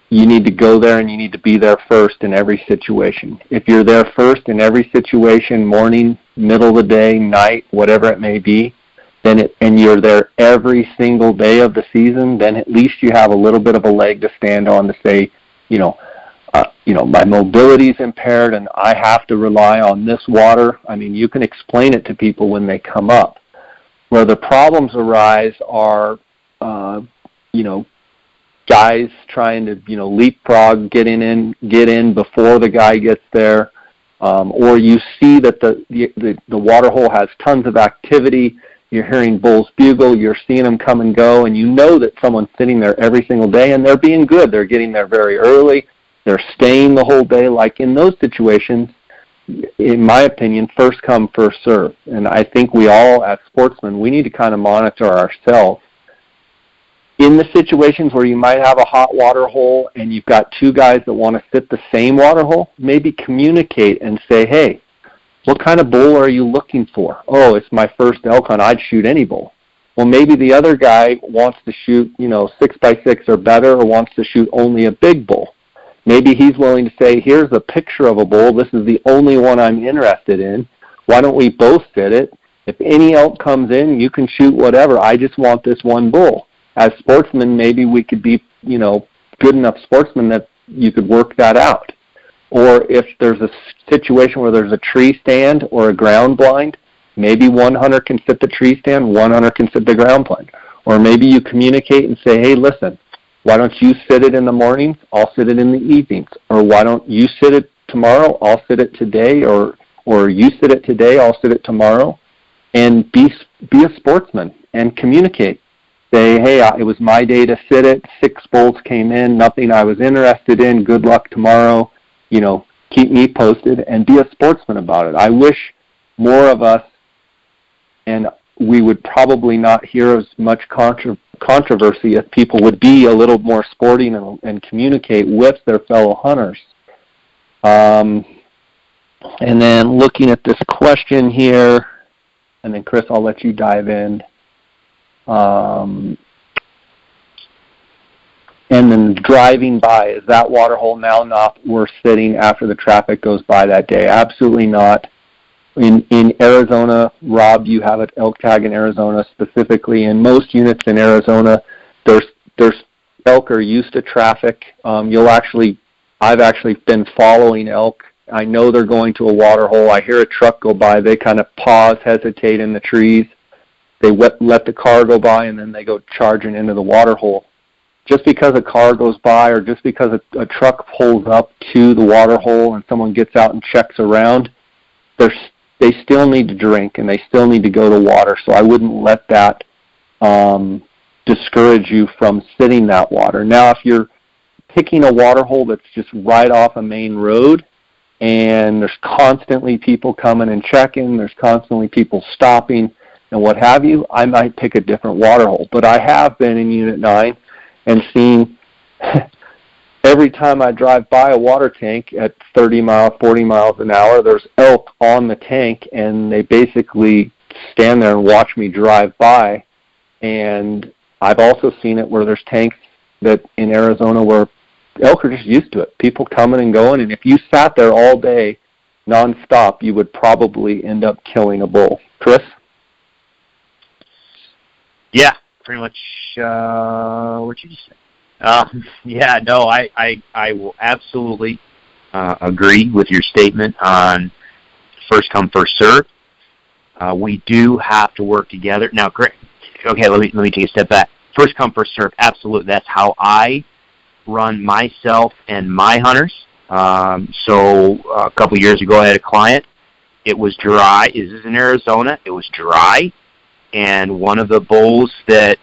you need to go there and you need to be there first in every situation. If you're there first in every situation, morning, middle of the day, night, whatever it may be, and you're there every single day of the season, then at least you have a little bit of a leg to stand on to say, my mobility is impaired and I have to rely on this water. I mean, you can explain it to people when they come up. Where the problems arise are, guys trying to, leapfrog, get in before the guy gets there, or you see that the water hole has tons of activity. You're hearing bulls bugle, you're seeing them come and go, and you know that someone's sitting there every single day, and they're being good. They're getting there very early. They're staying the whole day. Like in those situations, in my opinion, first come, first serve. And I think we all, as sportsmen, we need to kind of monitor ourselves. In the situations where you might have a hot water hole and you've got 2 guys that want to sit the same water hole, maybe communicate and say, hey, what kind of bull are you looking for? Oh, it's my first elk hunt. I'd shoot any bull. Well, maybe the other guy wants to shoot, 6x6 or better, or wants to shoot only a big bull. Maybe he's willing to say, here's a picture of a bull. This is the only one I'm interested in. Why don't we both sit it? If any elk comes in, you can shoot whatever. I just want this one bull. As sportsmen, maybe we could be, good enough sportsmen that you could work that out. Or if there's a situation where there's a tree stand or a ground blind, maybe one hunter can sit the tree stand, one hunter can sit the ground blind. Or maybe you communicate and say, hey, listen, why don't you sit it in the mornings? I'll sit it in the evenings. Or why don't you sit it tomorrow? I'll sit it today. Or you sit it today, I'll sit it tomorrow. And be a sportsman and communicate. Say, hey, it was my day to sit it. 6 bulls came in, nothing I was interested in. Good luck tomorrow. Keep me posted, and be a sportsman about it. I wish more of us, and we would probably not hear as much controversy if people would be a little more sporting and communicate with their fellow hunters. And then looking at this question here, and then Chris, I'll let you dive in. And then driving by, is that water hole now not worth sitting after the traffic goes by that day? Absolutely not. In Arizona, Rob, you have an elk tag in Arizona specifically. In most units in Arizona, there's elk are used to traffic. I've actually been following elk. I know they're going to a water hole. I hear a truck go by. They kind of pause, hesitate in the trees. They let the car go by, and then they go charging into the water hole. Just because a car goes by or just because a truck pulls up to the water hole and someone gets out and checks around, they're they still need to drink and they still need to go to water. So I wouldn't let that discourage you from sitting that water. Now, if you're picking a water hole that's just right off a main road and there's constantly people coming and checking, there's constantly people stopping and what have you, I might pick a different water hole. But I have been in Unit 9 and seen every time I drive by a water tank at 30 miles, 40 miles an hour, there's elk on the tank, and they basically stand there and watch me drive by. And I've also seen it where there's tanks that in Arizona where elk are just used to it. People coming and going, and if you sat there all day nonstop, you would probably end up killing a bull. Chris? Yeah, pretty much what you just said. Yeah, no, I will absolutely agree with your statement on first come, first serve. We do have to work together. Now, great. Okay, let me take a step back. First come, first serve, absolutely. That's how I run myself and my hunters. So a couple years ago, I had a client. It was dry. This is in Arizona. It was dry, and one of the bulls that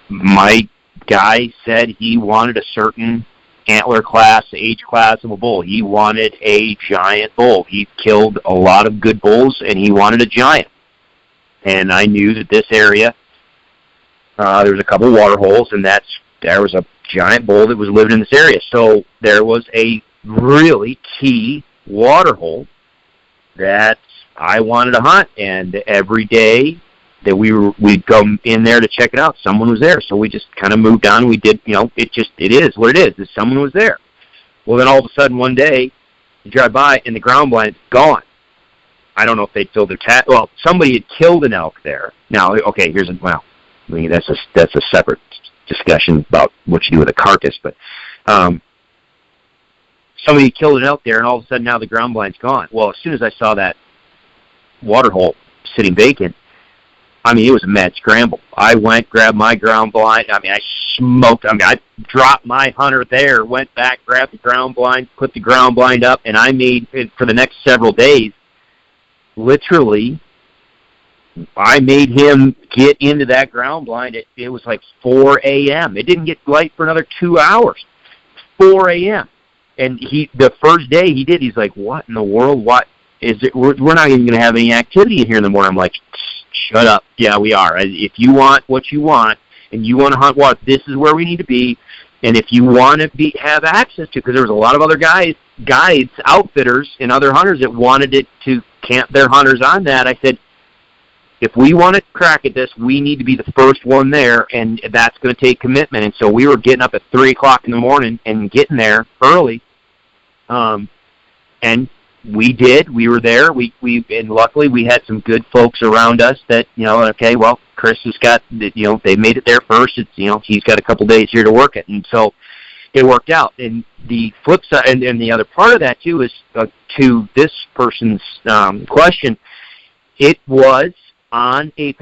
my guy said he wanted a certain antler class, age class of a bull. He wanted a giant bull. He killed a lot of good bulls, and he wanted a giant. And I knew that this area, there was a couple water holes, and there was a giant bull that was living in this area. So there was a really key water hole that I wanted to hunt, and every day that we'd go in there to check it out, someone was there. So we just kind of moved on. We did, it is what it is. Someone was there. Well, then all of a sudden one day, you drive by and the ground blind's gone. I don't know if they'd filled their well, somebody had killed an elk there. Now, okay, that's a separate discussion about what you do with a carcass, but somebody killed an elk there, and all of a sudden now the ground blind's gone. Well, as soon as I saw that water hole sitting vacant, it was a mad scramble. I went, grabbed my ground blind. I smoked. I dropped my hunter there, went back, grabbed the ground blind, put the ground blind up, and I made, for the next several days, literally, I made him get into that ground blind. It was like 4 a.m. It didn't get light for another 2 hours. 4 a.m. And the first day he did, he's like, what in the world? What is it? We're not even going to have any activity in here in the morning. I'm like, shut up. Yeah, we are. If you want what you want and you want to hunt water, this is where we need to be. And if you want to have access to, because there was a lot of other guides, outfitters, and other hunters that wanted it to camp their hunters on that, I said, if we want to crack at this, we need to be the first one there, and that's going to take commitment. And so we were getting up at 3 o'clock in the morning and getting there early. And we did. We were there. And luckily we had some good folks around us that, okay, well, Chris has got, they made it there first. It's, he's got a couple days here to work it. And so it worked out. And the flip side, and the other part of that too is to this person's question, it was on in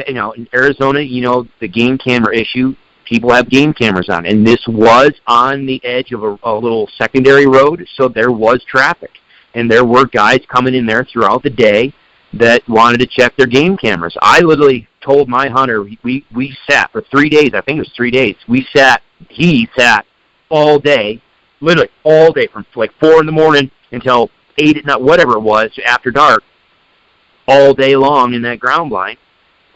Arizona, the game camera issue, people have game cameras on, and this was on the edge of a little secondary road, so there was traffic, and there were guys coming in there throughout the day that wanted to check their game cameras. I literally told my hunter, we sat for 3 days, I think it was 3 days, he sat all day, literally all day, from like 4 in the morning until 8 at night, whatever it was, after dark, all day long in that ground blind,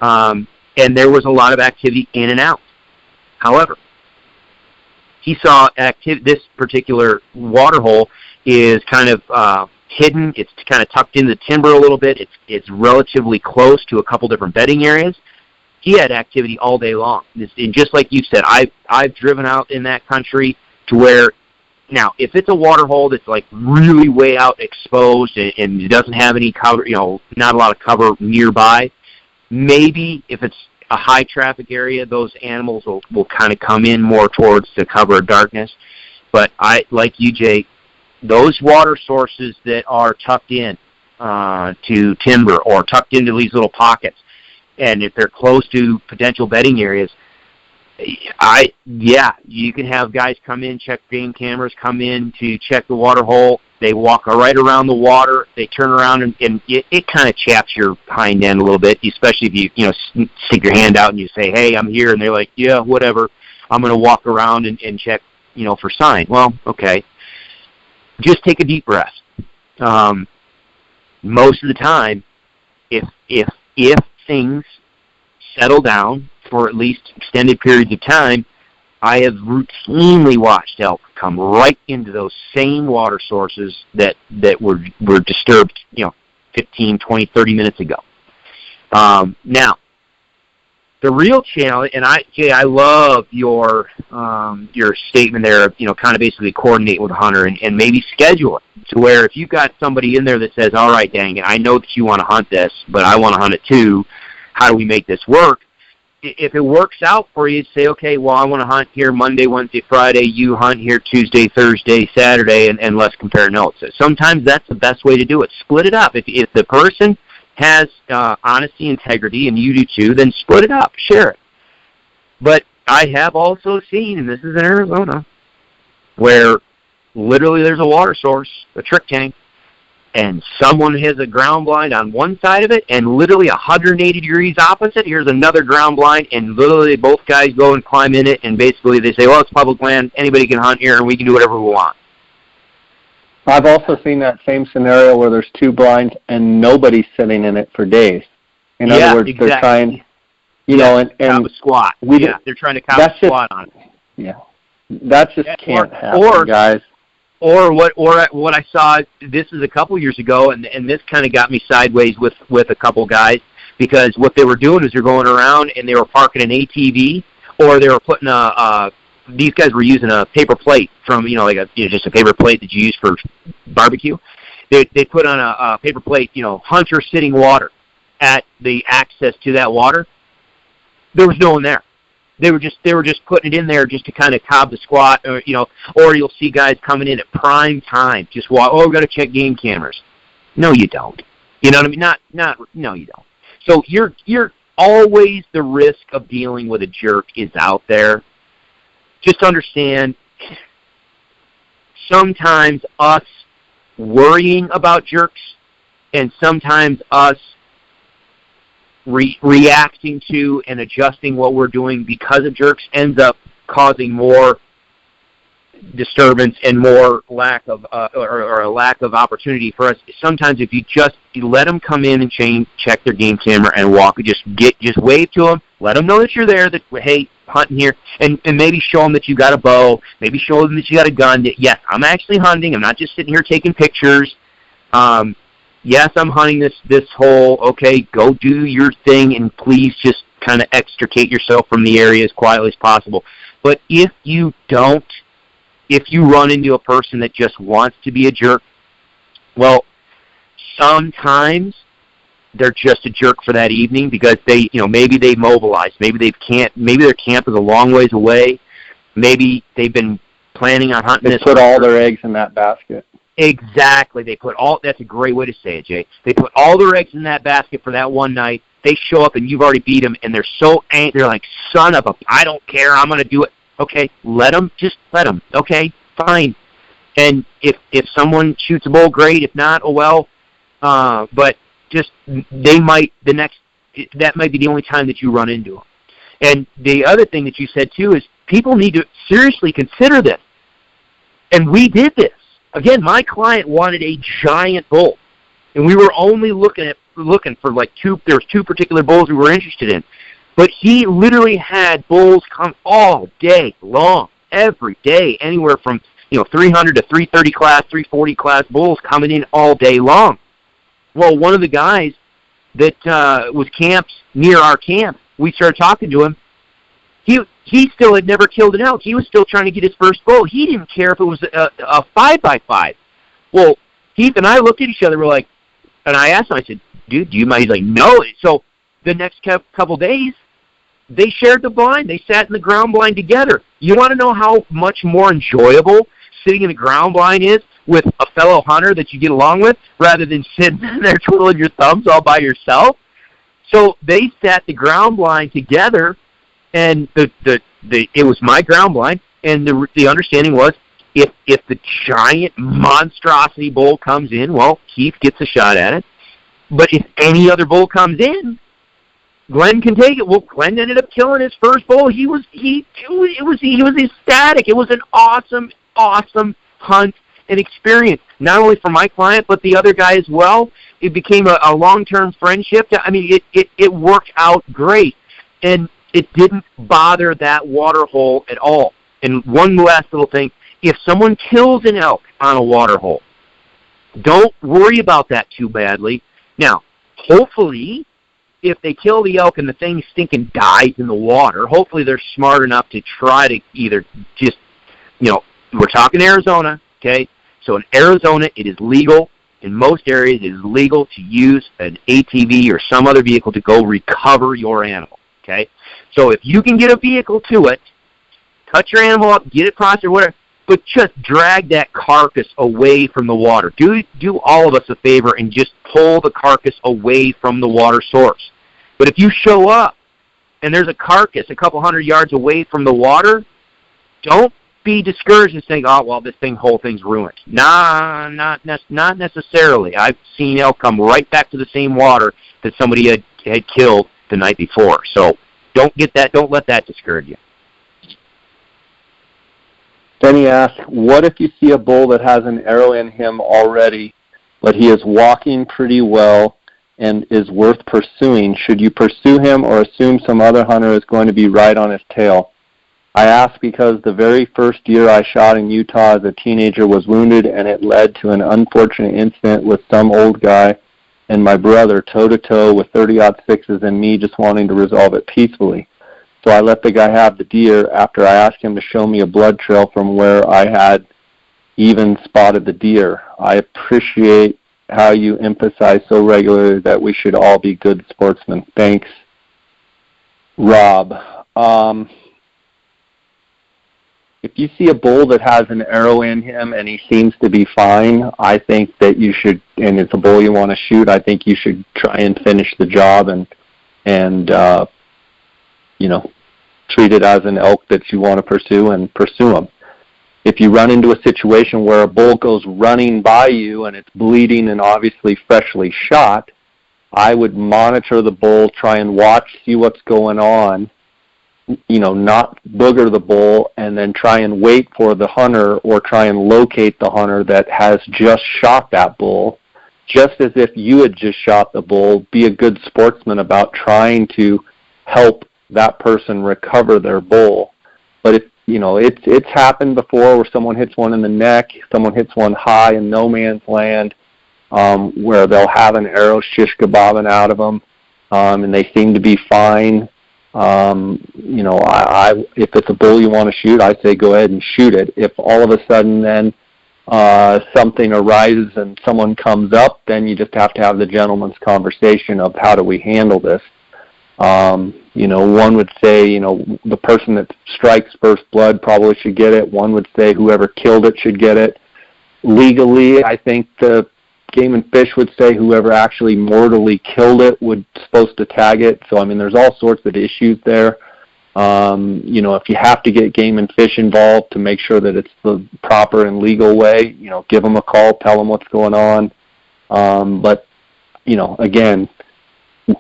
and there was a lot of activity in and out. However, he saw this particular water hole is kind of hidden. It's kind of tucked into the timber a little bit. It's relatively close to a couple different bedding areas. He had activity all day long. And just like you said, I've driven out in that country to where, now, if it's a water hole that's like really way out exposed and it doesn't have any cover, not a lot of cover nearby, maybe if it's a high traffic area, those animals will kind of come in more towards the cover of darkness. But like you, Jay, those water sources that are tucked in to timber or tucked into these little pockets, and if they're close to potential bedding areas, you can have guys come in, check game cameras, come in to check the water hole, They walk right around the water. They turn around, and it kind of chaps your hind end a little bit, especially if you stick your hand out and you say, hey, I'm here. And they're like, yeah, whatever. I'm going to walk around and check, for sign. Well, okay. Just take a deep breath. Most of the time, if things settle down for at least extended periods of time, I have routinely watched elk come right into those same water sources that were disturbed, 15, 20, 30 minutes ago. Now, the real challenge, and Jay, I love your statement there of, kind of basically coordinate with a hunter and maybe schedule it to where if you've got somebody in there that says, all right, dang it, I know that you want to hunt this, but I want to hunt it too. How do we make this work? If it works out for you, say, okay, well, I want to hunt here Monday, Wednesday, Friday. You hunt here Tuesday, Thursday, Saturday, and let's compare notes. Sometimes that's the best way to do it. Split it up. If the person has honesty, integrity, and you do too, then split it up. Share it. But I have also seen, and this is in Arizona, where literally there's a water source, a trick tank, and someone has a ground blind on one side of it, and literally 180 degrees opposite, here's another ground blind, and literally both guys go and climb in it, and basically they say, well, it's public land, anybody can hunt here, and we can do whatever we want. I've also seen that same scenario where there's two blinds, and nobody's sitting in it for days. In other words, exactly. They're trying, and have a squat. They're trying to cop a squat on it. Yeah, that just can't happen, guys. Or what I saw, this is a couple years ago, and this kind of got me sideways with a couple guys, because what they were doing is they're going around and they were parking an ATV, or they were putting these guys were using a paper plate from, just a paper plate that you use for barbecue. They put on a paper plate, hunter sitting water at the access to that water. There was no one there. They were just putting it in there just to kind of cob the squat, or you'll see guys coming in at prime time, just walk. Oh, we've got to check game cameras. No, you don't. You know what I mean? No, you don't. So you're always, the risk of dealing with a jerk is out there. Just understand, sometimes us worrying about jerks, and sometimes us reacting to and adjusting what we're doing because of jerks ends up causing more disturbance and more lack of or a lack of opportunity for us. Sometimes if you let them come in and check their game camera and walk, just wave to them, let them know that you're there, that, hey, hunting here, and maybe show them that you got a bow, maybe show them that you got a gun, that yes, I'm actually hunting, I'm not just sitting here taking pictures. Yes, I'm hunting this hole. Okay, go do your thing, and please just kind of extricate yourself from the area as quietly as possible. But if you run into a person that just wants to be a jerk, well, sometimes they're just a jerk for that evening because maybe they mobilized, maybe their camp is a long ways away, maybe they've been planning on hunting. They put all their eggs in that basket. Exactly. That's a great way to say it, Jay. They put all their eggs in that basket for that one night. They show up and you've already beat them, and they're so angry. They're like, son of a, I don't care, I'm going to do it. Okay, just let them. Okay, fine. And if someone shoots a bull, great. If not, oh well. But just, that might be the only time that you run into them. And the other thing that you said too is people need to seriously consider this. And we did this. Again, my client wanted a giant bull, and we were only looking for like there's two particular bulls we were interested in. But he literally had bulls come all day long, every day, anywhere from 300 to 330 class, 340 class bulls coming in all day long. Well, one of the guys that was camped near our camp, we started talking to him. He still had never killed an elk. He was still trying to get his first bull. He didn't care if it was a 5x5. Well, Heath and I looked at each other. We're like, and I asked him, I said, dude, do you mind? He's like, no. So the next couple days, they shared the blind. They sat in the ground blind together. You want to know how much more enjoyable sitting in the ground blind is with a fellow hunter that you get along with rather than sitting there twiddling your thumbs all by yourself? So they sat the ground blind together, and it was my ground blind, and the understanding was If the giant monstrosity bull comes in, well, Keith gets a shot at it. But if any other bull comes in, Glenn can take it. Well, Glenn ended up killing his first bull. He was ecstatic. It was an awesome hunt and experience, not only for my client but the other guy as well. It became a long-term friendship. I mean, it worked out great, and it didn't bother that water hole at all. And one last little thing: if someone kills an elk on a water hole, don't worry about that too badly. Now, hopefully, if they kill the elk and the thing stinking dies in the water, hopefully they're smart enough to try to either just, we're talking Arizona, okay? So in Arizona, it is legal. In most areas, it is legal to use an ATV or some other vehicle to go recover your animal, okay? So if you can get a vehicle to it, cut your animal up, get it processed or whatever, but just drag that carcass away from the water. Do all of us a favor and just pull the carcass away from the water source. But if you show up and there's a carcass a couple hundred yards away from the water, don't be discouraged and think, oh, well, this whole thing's ruined. Nah, not necessarily. I've seen elk come right back to the same water that somebody had killed the night before. So don't let that discourage you. Then he asks, what if you see a bull that has an arrow in him already, but he is walking pretty well and is worth pursuing? Should you pursue him or assume some other hunter is going to be right on his tail? I ask because the very first deer I shot in Utah as a teenager was wounded, and it led to an unfortunate incident with some old guy and my brother toe-to-toe with 30-06s and me just wanting to resolve it peacefully. So I let the guy have the deer after I asked him to show me a blood trail from where I had even spotted the deer. I appreciate how you emphasize so regularly that we should all be good sportsmen. Thanks, Rob. If you see a bull that has an arrow in him and he seems to be fine, I think that you should, and it's a bull you want to shoot, I think you should try and finish the job and treat it as an elk that you want to pursue and pursue him. If you run into a situation where a bull goes running by you and it's bleeding and obviously freshly shot, I would monitor the bull, try and watch, see what's going on, not booger the bull, and then try and wait for the hunter or try and locate the hunter that has just shot that bull. Just as if you had just shot the bull, be a good sportsman about trying to help that person recover their bull. But if it's happened before where someone hits one in the neck, someone hits one high in no man's land, where they'll have an arrow shish kebabbing out of them, and they seem to be fine. If it's a bull you want to shoot, I say go ahead and shoot it. If all of a sudden then something arises and someone comes up, then you just have to have the gentleman's conversation of how do we handle this. One would say, the person that strikes first blood probably should get it. One would say whoever killed it should get it. Legally, I think the Game and Fish would say whoever actually mortally killed it would supposed to tag it. So, there's all sorts of issues there. If you have to get Game and Fish involved to make sure that it's the proper and legal way, give them a call, tell them what's going on. But again,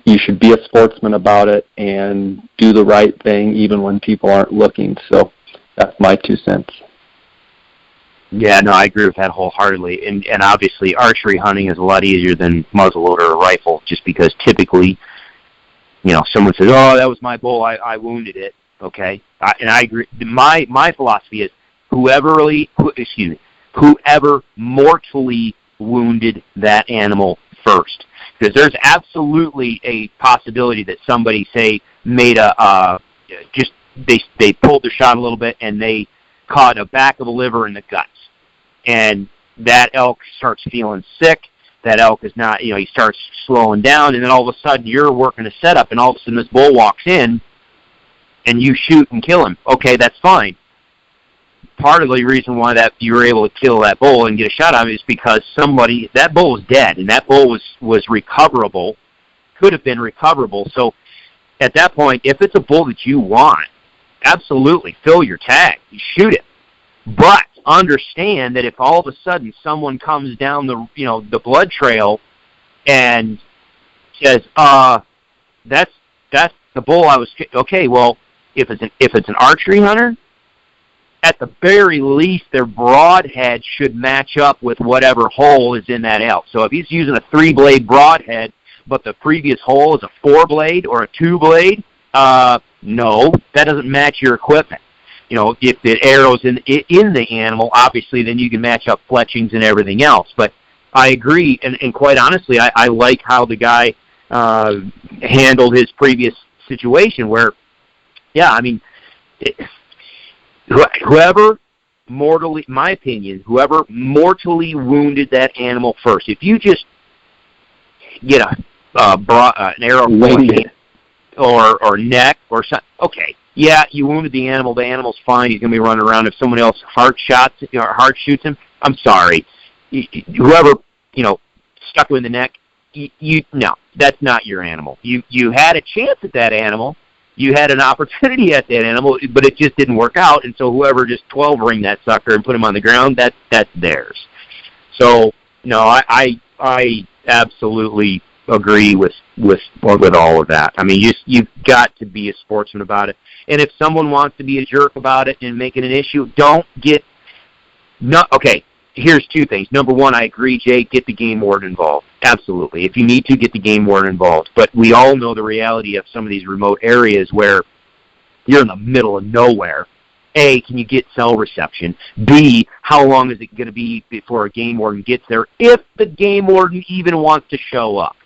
you should be a sportsman about it and do the right thing even when people aren't looking. So that's my 2 cents. Yeah, no, I agree with that wholeheartedly. And obviously archery hunting is a lot easier than muzzleloader or rifle, just because typically, someone says, oh, that was my bull, I wounded it. Okay? And I agree. My philosophy is whoever mortally wounded that animal first. Because there's absolutely a possibility that somebody, say, made they pulled their shot a little bit and they caught a back of the liver in the guts. And that elk starts feeling sick. That elk is not, he starts slowing down, and then all of a sudden you're working a setup, and all of a sudden this bull walks in, and you shoot and kill him. Okay, that's fine. Part of the reason why that you were able to kill that bull and get a shot on it is because that bull was dead, and that bull was recoverable, could have been recoverable. So at that point, if it's a bull that you want, absolutely fill your tag, you shoot it. But understand that if all of a sudden someone comes down the blood trail and says, that's the bull I was, okay, well, if it's an archery hunter, at the very least, their broadhead should match up with whatever hole is in that elk. So if he's using a 3-blade broadhead, but the previous hole is a 4-blade or a 2-blade, no, that doesn't match your equipment. If the arrow's in the animal, obviously, then you can match up fletchings and everything else. But I agree, and quite honestly, I like how the guy handled his previous situation where, yeah, I mean, whoever mortally wounded that animal first, if you just get an arrow or neck or something, okay, yeah, you wounded the animal's fine, he's going to be running around. If someone else heart shoots him, I'm sorry. Whoever, stuck him in the neck, no, that's not your animal. You had a chance at that animal, you had an opportunity at that animal, but it just didn't work out, and so whoever just 12-ring that sucker and put him on the ground, that's theirs. So, no, I absolutely agree with all of that. I mean, you've got to be a sportsman about it. And if someone wants to be a jerk about it and make it an issue, okay, here's two things. Number one, I agree, Jay, get the game warden involved. Absolutely. If you need to, get the game warden involved. But we all know the reality of some of these remote areas where you're in the middle of nowhere. A, can you get cell reception? B, how long is it going to be before a game warden gets there, if the game warden even wants to show up?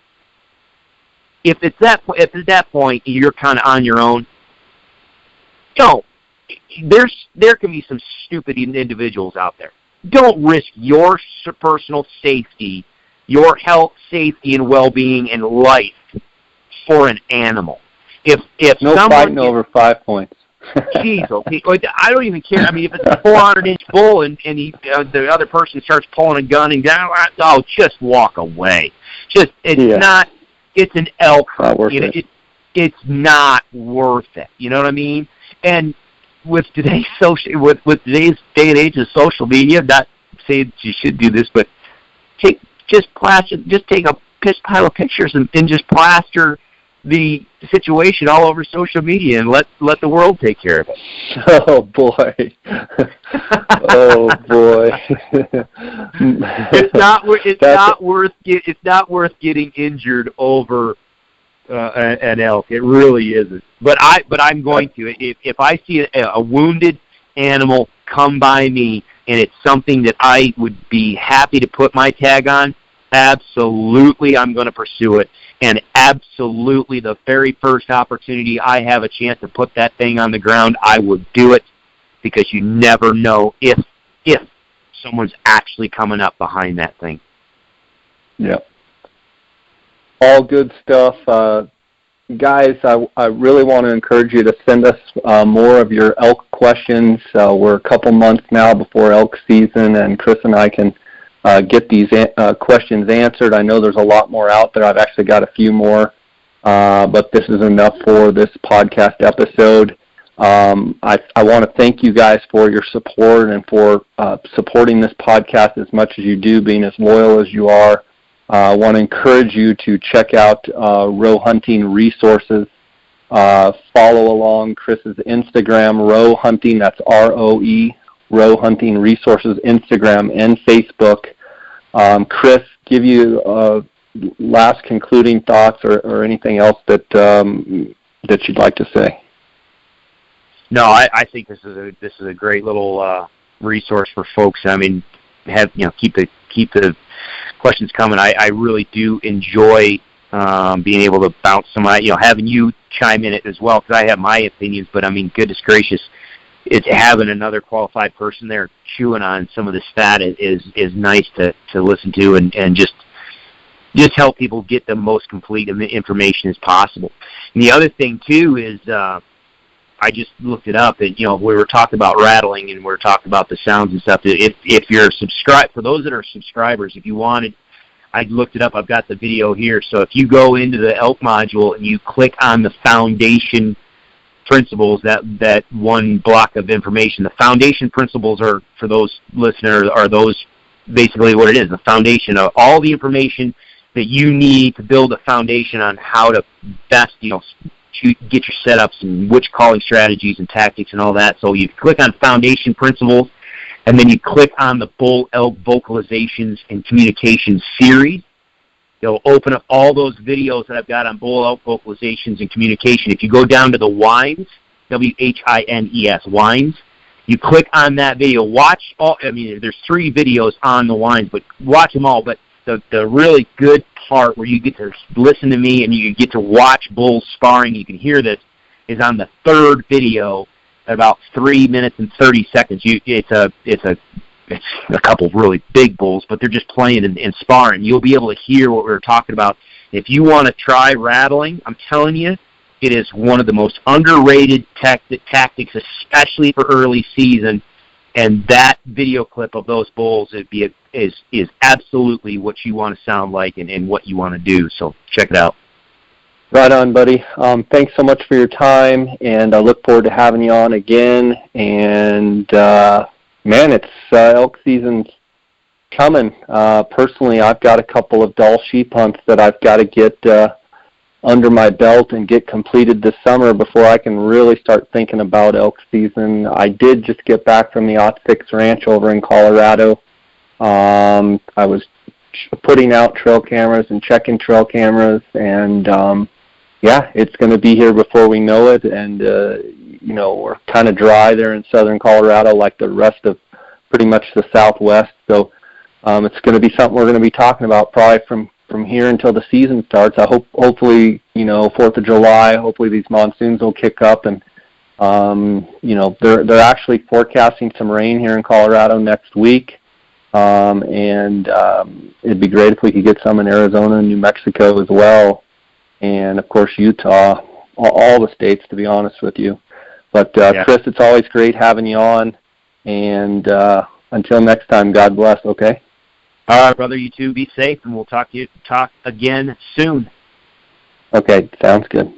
If at that point you're kind of on your own, there can be some stupid individuals out there. Don't risk your personal safety, your health, safety, and well-being and life for an animal. If no fighting over 5 points. Jeez, okay. I don't even care. I mean, if it's a 400-inch bull and the other person starts pulling a gun and just walk away. It's an elk. It's not worth it. You know what I mean? And with today's today's day and age of social media, not saying you should do this, but take a pile of pictures and just plaster the situation all over social media and let the world take care of it. Oh boy. Oh boy. It's not worth getting injured over an elk. It really isn't. But I'm going to. If I see a wounded animal come by me and it's something that I would be happy to put my tag on, absolutely I'm going to pursue it. And absolutely the very first opportunity I have a chance to put that thing on the ground, I would do it, because you never know if someone's actually coming up behind that thing. Yep. All good stuff. Guys, I really want to encourage you to send us more of your elk questions. We're a couple months now before elk season, and Chris and I can get these questions answered. I know there's a lot more out there. I've actually got a few more, but this is enough for this podcast episode. I want to thank you guys for your support and for supporting this podcast as much as you do, being as loyal as you are. I want to encourage you to check out Roe Hunting resources. Follow along Chris's Instagram, Roe Hunting, that's R-O-E, Roe Hunting Resources, Instagram and Facebook. Chris, give you last concluding thoughts or anything else that you'd like to say. No, I think this is a great little resource for folks. I mean, keep the questions coming. I really do enjoy being able to bounce some, having you chime in it as well, because I have my opinions. But I mean, goodness gracious, it's having another qualified person there chewing on some of the stat is nice to listen to and just help people get the most complete information as possible. And the other thing too is I just looked it up, and we were talking about rattling and we were talking about the sounds and stuff. If you're subscribed, for those that are subscribers, if you wanted, I looked it up. I've got the video here. So if you go into the elk module and you click on the foundation principles, that one block of information. The foundation principles are, for those listeners, are those basically what it is, the foundation of all the information that you need to build a foundation on how to best, get your setups and which calling strategies and tactics and all that. So you click on foundation principles, and then you click on the Bull Elk Vocalizations and Communication series. It'll open up all those videos that I've got on Bull Elk Vocalizations and Communication. If you go down to the Whines, WHINES, Whines, you click on that video. Watch all. There's 3 videos on the Whines, but watch them all. But the really good part where you get to listen to me and you get to watch bulls sparring, you can hear this, is on the 3rd video at about 3 minutes and 30 seconds. It's a couple of really big bulls, but they're just playing and sparring. You'll be able to hear what we were talking about. If you want to try rattling, I'm telling you, it is one of the most underrated tactics, especially for early season. And that video clip of those bulls is absolutely what you want to sound like and what you want to do. So check it out. Right on, buddy. Thanks so much for your time, and I look forward to having you on again. And man, it's elk season's coming. Personally, I've got a couple of Dall sheep hunts that I've got to get under my belt and get completed this summer before I can really start thinking about elk season. I did just get back from the Ot6 Ranch over in Colorado. I was putting out trail cameras and checking trail cameras, and yeah, it's going to be here before we know it. And we're kind of dry there in southern Colorado, like the rest of pretty much the Southwest. So it's going to be something we're going to be talking about probably from here until the season starts. I hopefully 4th of July, hopefully these monsoons will kick up, and they're actually forecasting some rain here in Colorado next week. And it'd be great if we could get some in Arizona and New Mexico as well, and of course Utah, all the states, to be honest with you. But yeah. Chris, it's always great having you on, and until next time, God bless. Okay. All right, brother. You too. Be safe, and we'll talk again soon. Okay, sounds good.